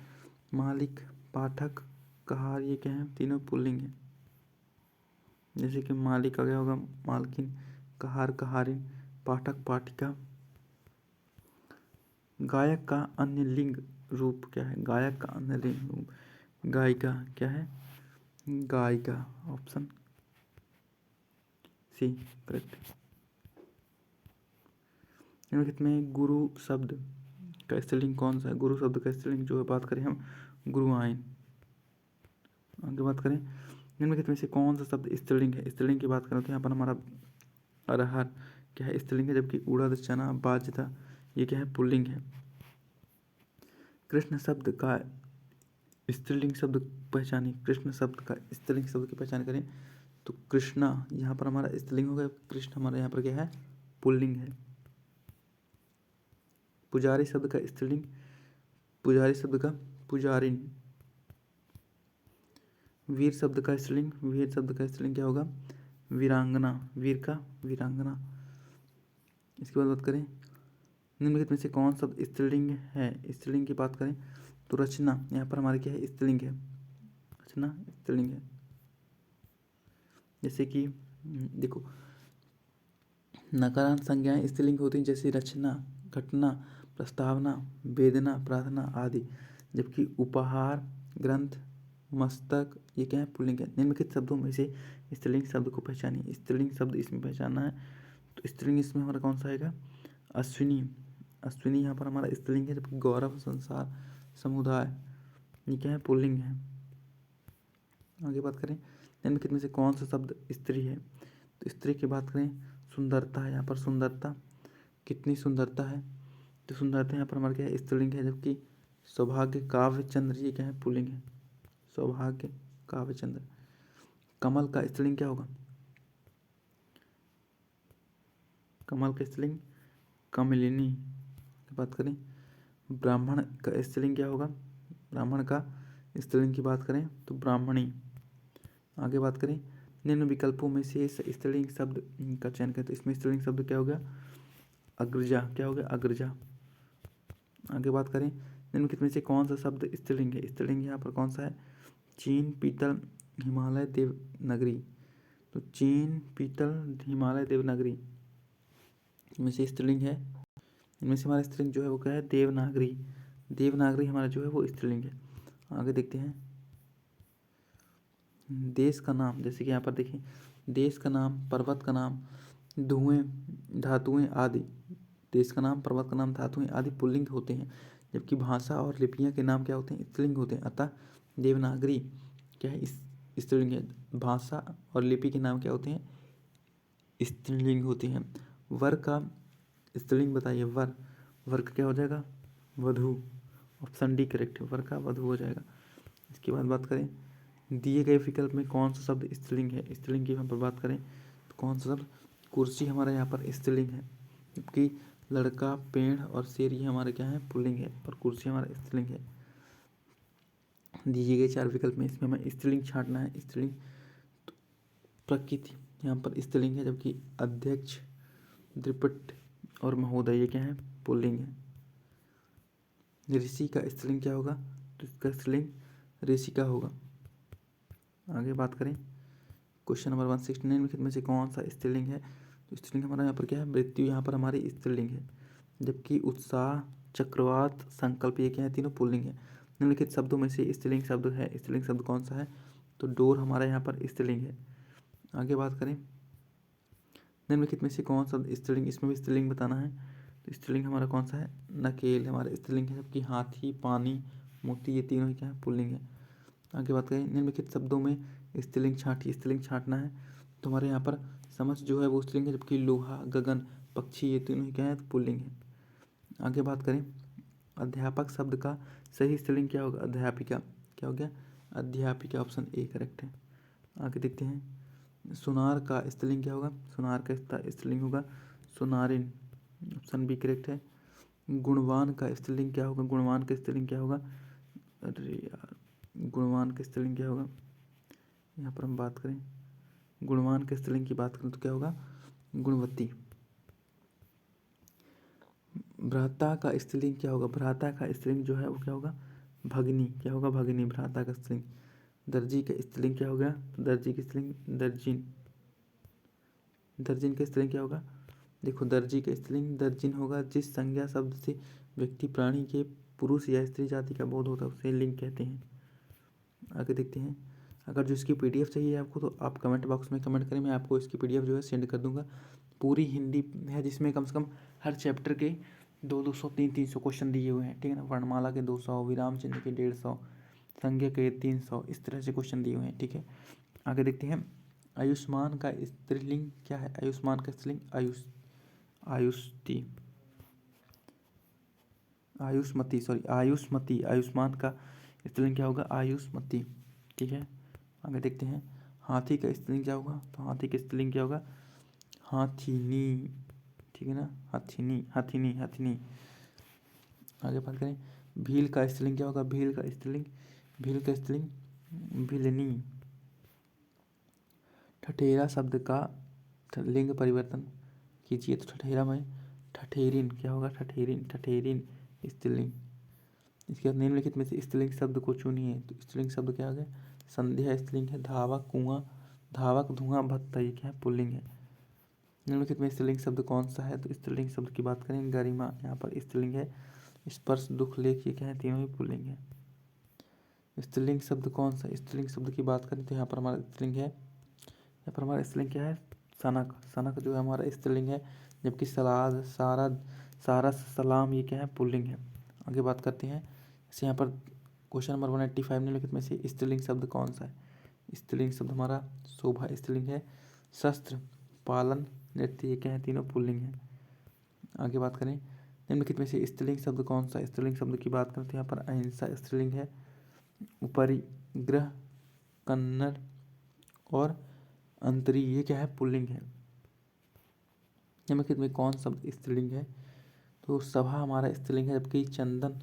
मालिक, पाठक, कहार, ये क्या है, तीनों पुल्लिंग है। जैसे कि मालिक का क्या होगा, मालकिन, कहार, कहारिन, पाठक, पाठिका। गायक का अन्य लिंग रूप क्या है, गायक का अन्य लिंग रूप, गायिका क्या है, गायिका, ऑप्शन सी करेक्ट। निम्नलिखित में गुरु शब्द का स्त्रीलिंग कौन सा है, गुरु शब्द का स्त्रीलिंग जो है, बात करें हम गुरुआइन। आगे बात करें निम्नलिखित में से कौन सा शब्द स्त्रीलिंग है, स्त्रीलिंग की बात करें तो यहाँ पर हमारा अरहर क्या है, स्त्रीलिंग है, जबकि उड़द, चना, बाजरा ये क्या है, पुल्लिंग है। कृष्ण शब्द का स्त्रीलिंग शब्द पहचानिए, कृष्ण शब्द का स्त्रीलिंग शब्द की पहचान करें तो कृष्णा यहाँ पर हमारा स्त्रीलिंग होगा, कृष्ण हमारा यहाँ पर क्या है, पुल्लिंग है। पुजारी शब्द का स्त्रीलिंग, पुजारी शब्द का पुजारिन। वीर शब्द का स्त्रीलिंग, वीर शब्द का स्त्रीलिंग क्या होगा, वीरांगना, वीर का वीरांगना। इसके बाद बात करें निम्नलिखित में से कौन शब्द स्त्रीलिंग है, स्त्रीलिंग की बात करें तो रचना यहाँ पर हमारी क्या है, स्त्रीलिंग है, रचना स्त्रीलिंग है। जैसे कि देखो नकारांत संज्ञाएं स्त्रीलिंग होती हैं, जैसे रचना, घटना, प्रस्तावना, वेदना, प्रार्थना आदि, जबकि उपहार, ग्रंथ, मस्तक ये क्या है, पुल्लिंग है। निम्नलिखित शब्दों में से स्त्रीलिंग शब्द को पहचानिए, स्त्रीलिंग शब्द इसमें पहचानना है तो स्त्रीलिंग इसमें हमारा कौन सा आएगा, अश्विनी, अश्विनी यहाँ पर हमारा स्त्रीलिंग है, जबकि गौरव, संसार, समुदाय ये क्या है, पुल्लिंग है। आगे बात करें निम्नलिखित में से कौन सा शब्द स्त्री है, तो स्त्री की बात करें सुंदरता है, यहाँ पर सुंदरता, कितनी सुंदरता है, तो सुंदरता यहाँ पर हमारा क्या है, स्त्रीलिंग है, जबकि सौभाग्य, काव्य, चंद्र ये क्या है, पुल्लिंग है, सौभाग्य, काव्य, चंद्र। कमल का स्त्रीलिंग क्या होगा, कमल का स्त्रीलिंग कमलिनी। बात करें ब्राह्मण का स्त्रीलिंग क्या होगा, ब्राह्मण का स्त्रीलिंग की बात करें तो ब्राह्मणी। आगे बात करें निम्न विकल्पों में से स्त्रीलिंग शब्द का चयन करें तो इसमें स्त्रीलिंग शब्द क्या हो गया, अग्रजा, क्या हो गया, अग्रजा। आगे बात करें निम्नलिखित में से कौन सा शब्द स्त्रीलिंग है, स्त्रीलिंग यहाँ पर कौन सा है, चीन, पीतल, हिमालय, देवनागरी। तो चीन, पीतल, हिमालय, देवनागरी में से स्त्रीलिंग है, इनमें से हमारा स्त्रीलिंग जो है वो क्या है, देवनागरी, देवनागरी हमारा जो है वो स्त्रीलिंग है। आगे देखते हैं देश का नाम, जैसे कि यहाँ पर देखें देश का नाम, पर्वत का नाम, धुएं, धातुएं आदि, देश का नाम, पर्वत का नाम, धातुएं आदि पुल्लिंग होते हैं, जबकि भाषा और लिपियां के नाम क्या होते हैं, स्त्रीलिंग होते हैं। अतः देवनागरी क्या है, स्त्रीलिंग है, भाषा और लिपि के नाम क्या होते हैं, स्त्रीलिंग होते हैं। वर का स्त्रीलिंग बताइए, वर, वर का क्या हो जाएगा, वधु, ऑप्शन डी करेक्ट है, वर का वधु हो जाएगा। इसके बाद बात करें दिए गए विकल्प में कौन सा शब्द स्त्रीलिंग है, स्त्रीलिंग की यहाँ पर बात करें तो कौन सा शब्द, कुर्सी हमारा यहाँ पर स्त्रीलिंग है, जबकि लड़का, पेड़ और शेर ये हमारे क्या है, पुल्लिंग है, और कुर्सी हमारा स्त्रीलिंग है। दिए गए 4 विकल्प में इसमें हमें स्त्रीलिंग छांटना है, स्त्रीलिंग तो प्रकृति यहाँ पर स्त्रीलिंग है, जबकि अध्यक्ष, द्विपद और महोदय ये क्या है, पुल्लिंग है। ऋषि का स्त्रीलिंग क्या होगा, तो इसका स्त्रीलिंग ऋषिका होगा। आगे बात करें क्वेश्चन नंबर 169 निम्नलिखित में से कौन सा स्त्रीलिंग है, तो स्त्रीलिंग हमारा यहाँ पर क्या है, मृत्यु यहाँ पर हमारी स्त्रीलिंग है, जबकि उत्साह, चक्रवात, संकल्प ये क्या है, तीनों पुल्लिंग है। निम्नलिखित शब्दों में से स्त्रीलिंग शब्द है, स्त्रीलिंग शब्द कौन सा है, तो डोर हमारा यहाँ पर स्त्रीलिंग है। आगे बात करें निम्नलिखित में से कौन सा स्त्रीलिंग, इसमें भी स्त्रीलिंग बताना है, तो स्त्रीलिंग हमारा कौन सा है, नकेल हमारा स्त्रीलिंग है, जबकि हाथी, पानी, मोती ये तीनों क्या है, पुल्लिंग है। आगे बात करें निम्नलिखित शब्दों में स्त्रीलिंग छांटिए, स्त्रीलिंग छांटना है तो हमारे यहाँ पर समझ जो है वो स्त्रीलिंग है, जबकि लोहा, गगन, पक्षी ये तीनों क्या है, तो पुल्लिंग है। आगे बात करें अध्यापक शब्द का सही स्त्रीलिंग क्या होगा, अध्यापिका, क्या हो गया, अध्यापिका, ऑप्शन ए करेक्ट है। आगे देखते हैं सुनार का स्त्रीलिंग क्या होगा, सुनार का स्त्रीलिंग होगा सुनारिन, ऑप्शन बी करेक्ट है। गुणवान का स्त्रीलिंग क्या होगा, गुणवान का स्त्रीलिंग क्या होगा, अरे यार गुणवान का स्त्रीलिंग क्या होगा, यहाँ पर हम बात करें गुणवान के स्त्रीलिंग की बात करें तो क्या होगा, गुणवती। भ्राता का स्त्रीलिंग क्या होगा, भ्राता का स्त्रीलिंग जो है वो क्या होगा, भगिनी, क्या होगा, भगिनी, भ्राता का स्त्रीलिंग। दर्जी का स्त्रीलिंग क्या होगा, दर्जी की स्त्रीलिंग दर्जिन। दर्जन का स्त्रीलिंग क्या होगा? देखो, दर्जी का स्त्रीलिंग दर्जिन होगा। जिस संज्ञा शब्द से व्यक्ति प्राणी के पुरुष या स्त्री जाति का बोध होता है उसे लिंग कहते हैं। आगे देखते हैं। अगर जो इसकी पीडीएफ चाहिए आपको तो आप कमेंट बॉक्स में कमेंट करें, मैं आपको इसकी पीडीएफ जो है सेंड कर दूंगा। पूरी हिंदी है जिसमें कम से कम हर चैप्टर के 200 300 क्वेश्चन दिए हुए हैं, ठीक है ना। वर्णमाला के 200, विराम चिन्ह के 150, संज्ञा के 300, इस तरह से क्वेश्चन दिए हुए हैं, ठीक है। आगे देखते हैं। आयुष्मान का स्त्रीलिंग क्या है? आयुष्मान का स्त्रीलिंग आयुष्मती। आयुष्मान का स्त्रीलिंग क्या होगा? आयुष्मती, ठीक है। आगे देखते हैं। हाथी का स्त्रीलिंग क्या होगा? तो हाथी का स्त्रीलिंग क्या होगा? हाथीनी, ठीक है ना। हाथीनी। आगे बात करें। भील का स्त्रीलिंग क्या होगा? भील का स्त्रीलिंग भीलनी। ठठेरा शब्द का लिंग परिवर्तन कीजिए। तो ठठेरा में ठठेरिन क्या होगा? ठठेरिन स्त्रीलिंग। इसके बाद निम्नलिखित में से स्त्रीलिंग शब्द को चुनिए। तो स्त्रीलिंग शब्द क्या आ गया? संध्या स्त्रीलिंग है। धावक, कुआं, धावक, धुआं, भत्ता, ये क्या है? पुल्लिंग है। निम्नलिखित में स्त्रीलिंग शब्द कौन सा है? तो स्त्रीलिंग शब्द की बात करें, गरिमा यहाँ पर स्त्रीलिंग है। स्पर्श, दुख, लेख, ये क्या है? तीनों ही पुल्लिंग है। स्त्रीलिंग शब्द कौन सा? स्त्रीलिंग शब्द की बात करें तो यहाँ पर हमारा स्त्रीलिंग है, यहाँ पर हमारा स्त्रीलिंग क्या है? सनक जो है हमारा स्त्रीलिंग है। जबकि सलाद, सारद, सारस, सलाम, ये क्या है? पुल्लिंग है। आगे बात करते हैं। जैसे यहाँ पर क्वेश्चन नंबर 185 निम्नलिखित में से स्त्रीलिंग शब्द कौन सा है? स्त्रीलिंग शब्द हमारा शोभा स्त्रीलिंग है। शस्त्र, पालन, नृत्य, ये क्या है? तीनों पुल्लिंग है। आगे बात करें। निम्नलिखित में से स्त्रीलिंग शब्द कौन सा? स्त्रीलिंग शब्द की बात करें तो यहाँ पर अहिंसा स्त्रीलिंग है। उपरिग्रह, कन्नड़ और अंतरी, ये क्या है? पुल्लिंग है। निम्नलिखित में कौन शब्द स्त्रीलिंग है? तो सभा हमारा स्त्रीलिंग है। जबकि चंदन,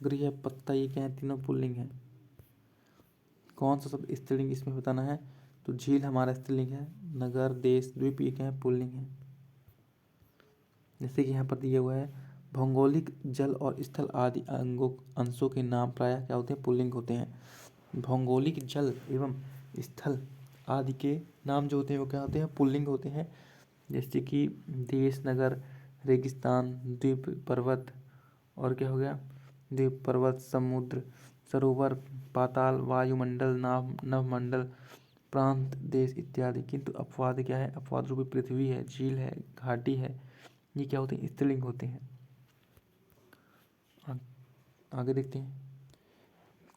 गृह, पत्ता, ये क्या है? तीनों पुल्लिंग है। कौन सा शब्द स्त्रीलिंग इसमें बताना है? तो झील हमारा स्त्रीलिंग है। नगर, देश, द्वीप, ये क्या है? पुल्लिंग है। जैसे कि यहाँ पर दिया हुआ है, भौगोलिक जल और स्थल आदि अंशों के नाम प्रायः क्या होते हैं? पुल्लिंग होते हैं। भौगोलिक जल एवं स्थल आदि के नाम जो होते हैं वो क्या होते हैं? पुल्लिंग होते हैं। जैसे कि देश, नगर, रेगिस्तान, द्वीप, पर्वत, और क्या हो गया? द्वीप, पर्वत, समुद्र, सरोवर, पाताल, वायुमंडल, नभमंडल, प्रांत, देश इत्यादि। किंतु अपवाद क्या है? अपवाद रूपी पृथ्वी है, झील है, घाटी है, ये क्या होते हैं? स्त्रीलिंग होते हैं। आगे देखते हैं।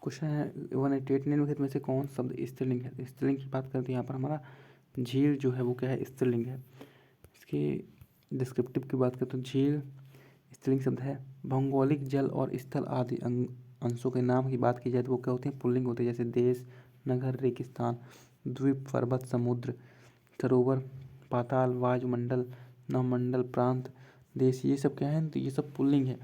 क्वेश्चन है 188 निम्नलिखित में से कौन शब्द स्त्रीलिंग है? स्त्रीलिंग की बात करते हैं यहाँ पर हमारा झील जो है वो क्या है? स्त्रीलिंग है। इसके डिस्क्रिप्टिव की बात करें तो झील स्त्रीलिंग शब्द है। भौगोलिक जल और स्थल आदि अंशों के नाम की बात की जाए तो वो क्या होते हैं? पुल्लिंग होते हैं। जैसे देश, नगर, रेगिस्तान, द्वीप, पर्वत, समुद्र, सरोवर, पाताल, वायुमंडल, नवमंडल, प्रांत, देश, ये सब क्या है? तो ये सब पुल्लिंग है।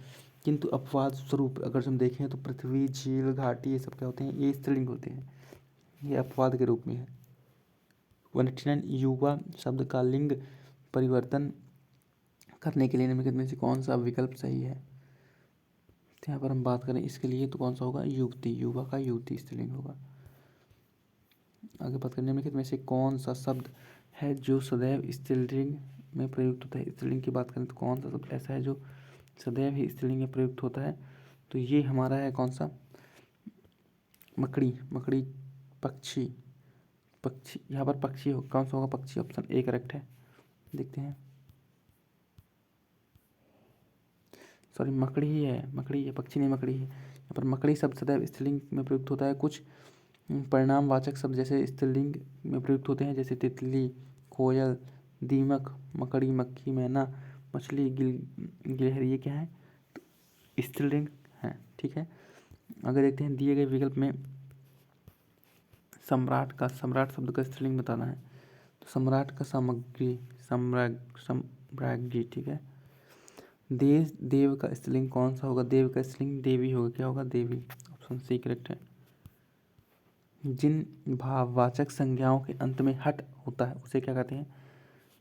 किंतु अपवाद स्वरूप अगर हम देखें तो पृथ्वी, झील, घाटी, ये सब क्या होते हैं? ये स्त्रीलिंग होते हैं। ये अपवाद के रूप में है। 189 युवा शब्द का लिंग परिवर्तन करने के लिए निम्नलिखित में से कौन सा विकल्प सही है? तो यहाँ पर हम बात करें इसके लिए तो कौन सा होगा? युवती, युवा का युवती स्त्रीलिंग होगा। आगे बात करें। निम्नलिखित में से कौन सा शब्द है जो सदैव स्त्रीलिंग में प्रयुक्त होता है? स्त्रीलिंग की बात करें तो कौन सा शब्द ऐसा है जो सदैव ही स्त्रीलिंग में प्रयुक्त होता है? तो ये हमारा है कौन सा? मकड़ी, पक्षी, यहाँ पर पक्षी कौन सा होगा? पक्षी, ऑप्शन ए करेक्ट है। देखते हैं। सॉरी, मकड़ी ही है, पक्षी नहीं, मकड़ी है। यहाँ पर मकड़ी शब्द सदैव स्त्रीलिंग में प्रयुक्त होता है। कुछ परिणामवाचक शब्द जैसे स्त्रीलिंग में प्रयुक्त होते हैं, जैसे तितली, कोयल, दीमक, मकड़ी, मक्खी, मैना, मछली, गिलहरी, ये क्या है? तो स्त्रीलिंग है, ठीक है। अगर देखते हैं दिए गए विकल्प में सम्राट शब्द का स्त्रीलिंग बताना है। तो सम्राट का सामग्री, सम्राज्ञी, ठीक है। देव का स्त्रीलिंग कौन सा होगा? देव का स्त्रीलिंग देवी होगा। क्या होगा? देवी, ऑप्शन सी करेक्ट है। जिन भाववाचक संज्ञाओं के अंत में हट होता है उसे क्या कहते हैं?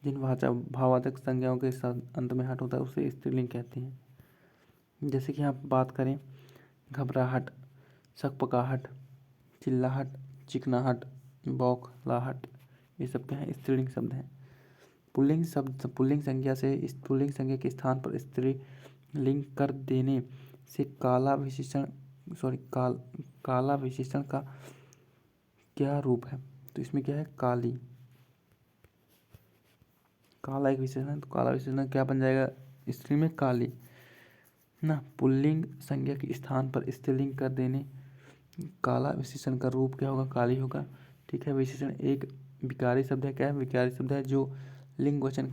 जिन भाववाचक संज्ञाओं के अंत में हट होता है उसे स्त्रीलिंग कहते हैं। जैसे कि आप बात करें, घबराहट, सकपकाहट, चिल्लाहट, चिकनाहट, बौखलाहट, ये सब क्या है? स्त्रीलिंग शब्द हैं। पुल्लिंग संज्ञा से इस पुल्लिंग संज्ञा के स्थान पर स्त्रीलिंग कर देने से काला विशेषण का क्या रूप है? तो इसमें क्या है, काली। काला एक विशेषण है, तो काला विशेषण क्या बन जाएगा स्त्री में, काली ना। पुल्लिंग संज्ञा के स्थान पर स्त्रीलिंग कर देने काला विशेषण का रूप क्या होगा, काली होगा। ठीक है। विशेषण एक विकारी शब्द है। क्या है, विकारी शब्द है जो लिंग वचन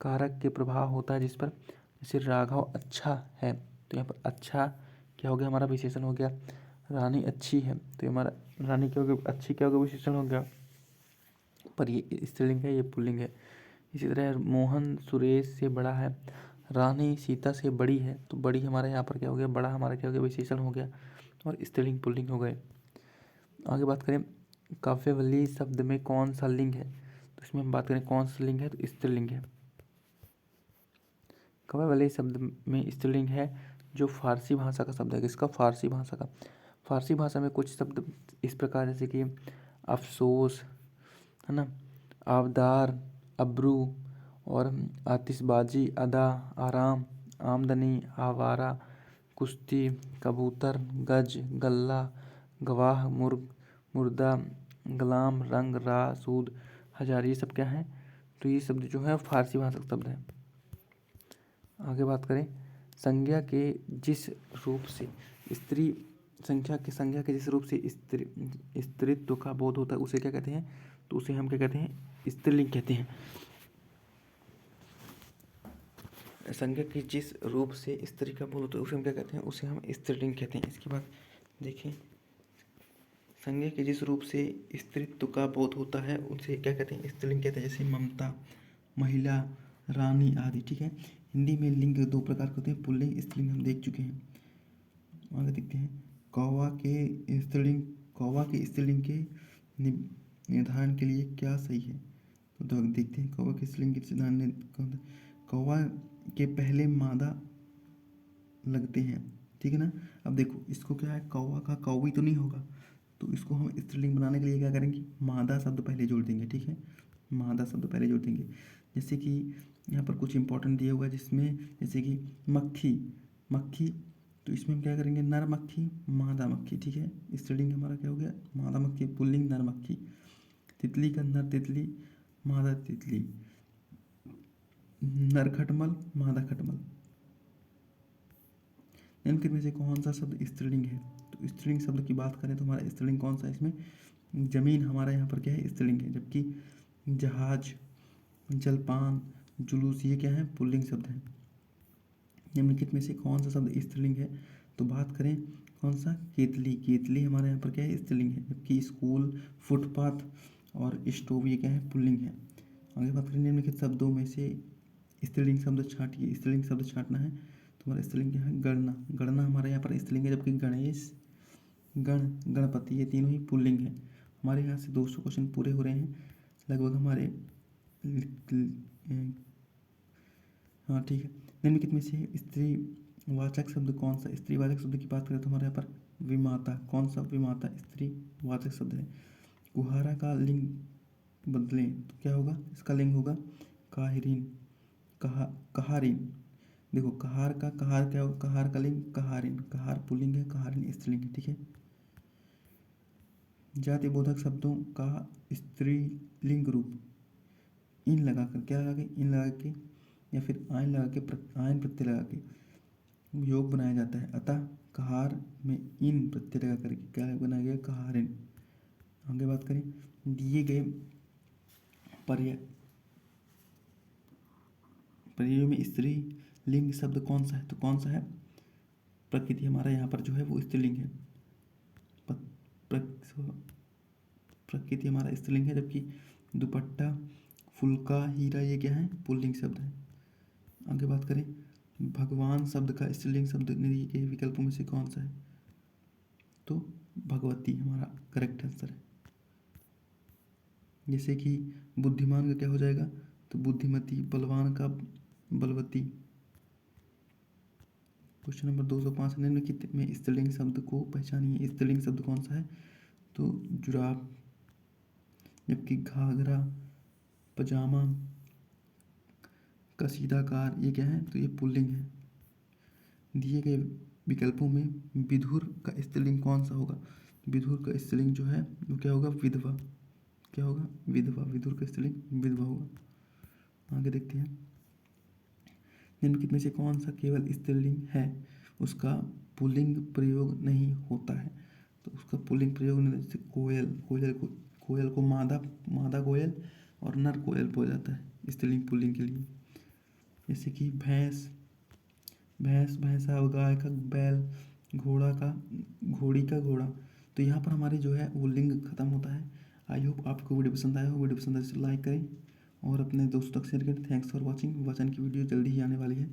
कारक के प्रभाव होता है जिस पर, जैसे राघव अच्छा है, तो यहाँ पर अच्छा क्या हो गया, हमारा विशेषण हो गया। रानी अच्छी है, तो हमारा रानी क्या हो गया, अच्छी क्या हो गया, विशेषण हो गया। पर ये स्त्रीलिंग है, ये पुल्लिंग है। इसी तरह मोहन सुरेश से बड़ा है, रानी सीता से बड़ी है, तो बड़ी हमारा यहाँ पर क्या हो गया, बड़ा हमारा क्या हो गया, विशेषण हो गया, और स्त्रीलिंग पुल्लिंग हो गए। आगे बात करें काव्यवली शब्द में कौन सा लिंग है, तो इसमें हम बात करें कौन सा लिंग है, तो स्त्रीलिंग है। काव्यवली शब्द में स्त्रीलिंग है जो फारसी भाषा का शब्द है। किसका, फारसी भाषा का। फारसी भाषा में कुछ शब्द इस प्रकार जैसे कि अफसोस है ना, आबदार, अब्रू, और आतिशबाजी, अदा, आराम, आमदनी, आवारा, कुश्ती, कबूतर, गज, गल्ला, गवाह, मुर्दा, गुलाम, रंग, रा, सूद, हजार, ये सब क्या है, तो ये शब्द जो है फारसी भाषा का शब्द है। आगे बात करें संज्ञा के जिस रूप से स्त्री संज्ञा के जिस रूप से स्त्रीत्व का बोध होता है उसे क्या कहते हैं, तो उसे हम क्या कहते हैं, स्त्रीलिंग कहते हैं। संज्ञा के जिस रूप से स्त्री का बोध होता है उसे हम क्या कहते हैं, उसे हम स्त्रीलिंग कहते हैं। इसके बाद देखिए संज्ञा के जिस रूप से स्त्रीत्व का बोध होता है उसे क्या कहते हैं, स्त्रीलिंग कहते हैं। जैसे ममता, महिला, रानी आदि। ठीक है। हिंदी में लिंग दो प्रकार के होते हैं, पुल्लिंग, स्त्रीलिंग, हम देख चुके हैं। आगे देखते हैं कौवा के स्त्रीलिंग के निर्धारण के लिए क्या सही है, तो देखते हैं कौवा के स्त्रीलिंग के निर्धारण। कौवा के पहले मादा लगते हैं, ठीक है ना। अब देखो इसको क्या है, कौवा का कौवी तो नहीं होगा, तो इसको हम स्त्रीलिंग बनाने के लिए क्या करेंगे, मादा शब्द पहले जोड़ देंगे। ठीक है, मादा शब्द पहले जोड़ देंगे। जैसे कि यहाँ पर कुछ इंपॉर्टेंट दिया हुआ है जिसमें जैसे कि मक्खी, तो इसमें हम क्या करेंगे, नर मक्खी, मादा मक्खी। ठीक है, स्त्रीलिंग हमारा क्या हो गया, मादा मक्खी, पुल्लिंग नर मक्खी। तितली का नर तितली, मादा तितली। नर खटमल, मादा खटमल। निम्नलिखित में से कौन सा शब्द स्त्रीलिंग है, तो स्त्रीलिंग शब्द की बात करें तो हमारा स्त्रीलिंग कौन सा है, इसमें जमीन हमारा यहाँ पर क्या है, स्त्रीलिंग है। जबकि जहाज, जलपान, जुलूस, ये क्या है, पुल्लिंग शब्द है। निम्नलिखित में से कौन सा शब्द स्त्रीलिंग है, तो बात करें कौन सा, केतली हमारे यहाँ पर क्या है, स्त्रीलिंग है। जबकि स्कूल, फुटपाथ और स्टोव ये क्या है, पुल्लिंग है। आगे बात करें निम्नलिखित शब्दों में से स्त्रीलिंग शब्द छांटिए। स्त्रीलिंग शब्द छांटना है तो हमारा स्त्रीलिंग क्या है, गणना हमारे यहाँ पर स्त्रीलिंग है। जबकि गणेश, गणपति, ये तीनों ही पुल्लिंग है। हमारे यहाँ से 200 क्वेश्चन पूरे हो रहे हैं लगभग हमारे। हाँ ठीक है। निम्नलिखित में से स्त्रीवाचक शब्द कौन सा, स्त्रीवाचक शब्द की बात करें तो हमारे यहाँ पर विमाता, कौन सा, विमाता स्त्रीवाचक शब्द है। कुहारा का लिंग बदलें तो क्या होगा, इसका लिंग होगा काहिरीन, कहारिन। देखो कहार क्या होगा, कहार का लिंग कहारिन, कहार पुल्लिंग है, कहारिन स्त्रीलिंग है। ठीक है। जाति बोधक शब्दों का स्त्रीलिंग रूप इन लगाकर, क्या लगा के, इन लगा के या फिर आयन लगा के, आयन प्रत्यय लगा के योग बनाया जाता है। अतः कहार में इन प्रत्यय लगा करके क्या बनाया गया, कहारिन। आगे बात करें दिए गए पर्यायों में स्त्री लिंग शब्द कौन सा है, तो कौन सा है, प्रकृति हमारा यहाँ पर जो है वो स्त्रीलिंग है। प्रकृति हमारा स्त्रीलिंग है। जबकि दुपट्टा, फुलका, हीरा ये क्या है, पुल्लिंग शब्द है। आगे बात करें भगवान शब्द का स्त्रीलिंग शब्द निम्न के विकल्पों में से कौन सा है, तो भगवती हमारा करेक्ट आंसर है। जैसे कि बुद्धिमान का क्या हो जाएगा, तो बुद्धिमती, बलवान का बलवती। क्वेश्चन नंबर 205 निम्नलिखित में स्त्रीलिंग शब्द को पहचानिए। स्त्रीलिंग शब्द कौन सा है, तो जुराब। जबकि घाघरा, पजामा, कसीदाकार, ये क्या है? तो ये पुल्लिंग है। दिए गए विकल्पों में विधुर का स्त्रीलिंग कौन सा होगा? विधुर का स्त्रीलिंग जो है वो क्या होगा? विधवा। क्या होगा? विधवा। विधुर का स्त्रीलिंग विधवा होगा। आगे देखते हैं, निम्नलिखित में से कौन सा केवल स्त्रीलिंग है, उसका पुल्लिंग प्रयोग नहीं होता है? तो उसका पुल्लिंग प्रयोग नहीं होता। जैसे कोयल, कोयल को मादा कोयल और नर कोयल बोला जाता है स्त्रीलिंग पुल्लिंग के लिए। जैसे कि भैंस, भैंसा, गाय का बैल, घोड़ा का घोड़ी का घोड़ा। तो यहाँ पर हमारे जो है वो लिंग खत्म होता है। आई होप आपको वीडियो पसंद आया हो। वीडियो पसंद आए तो लाइक करें और अपने दोस्तों तक शेयर करें। Thanks for watching. वचन की वीडियो जल्दी ही आने वाली है।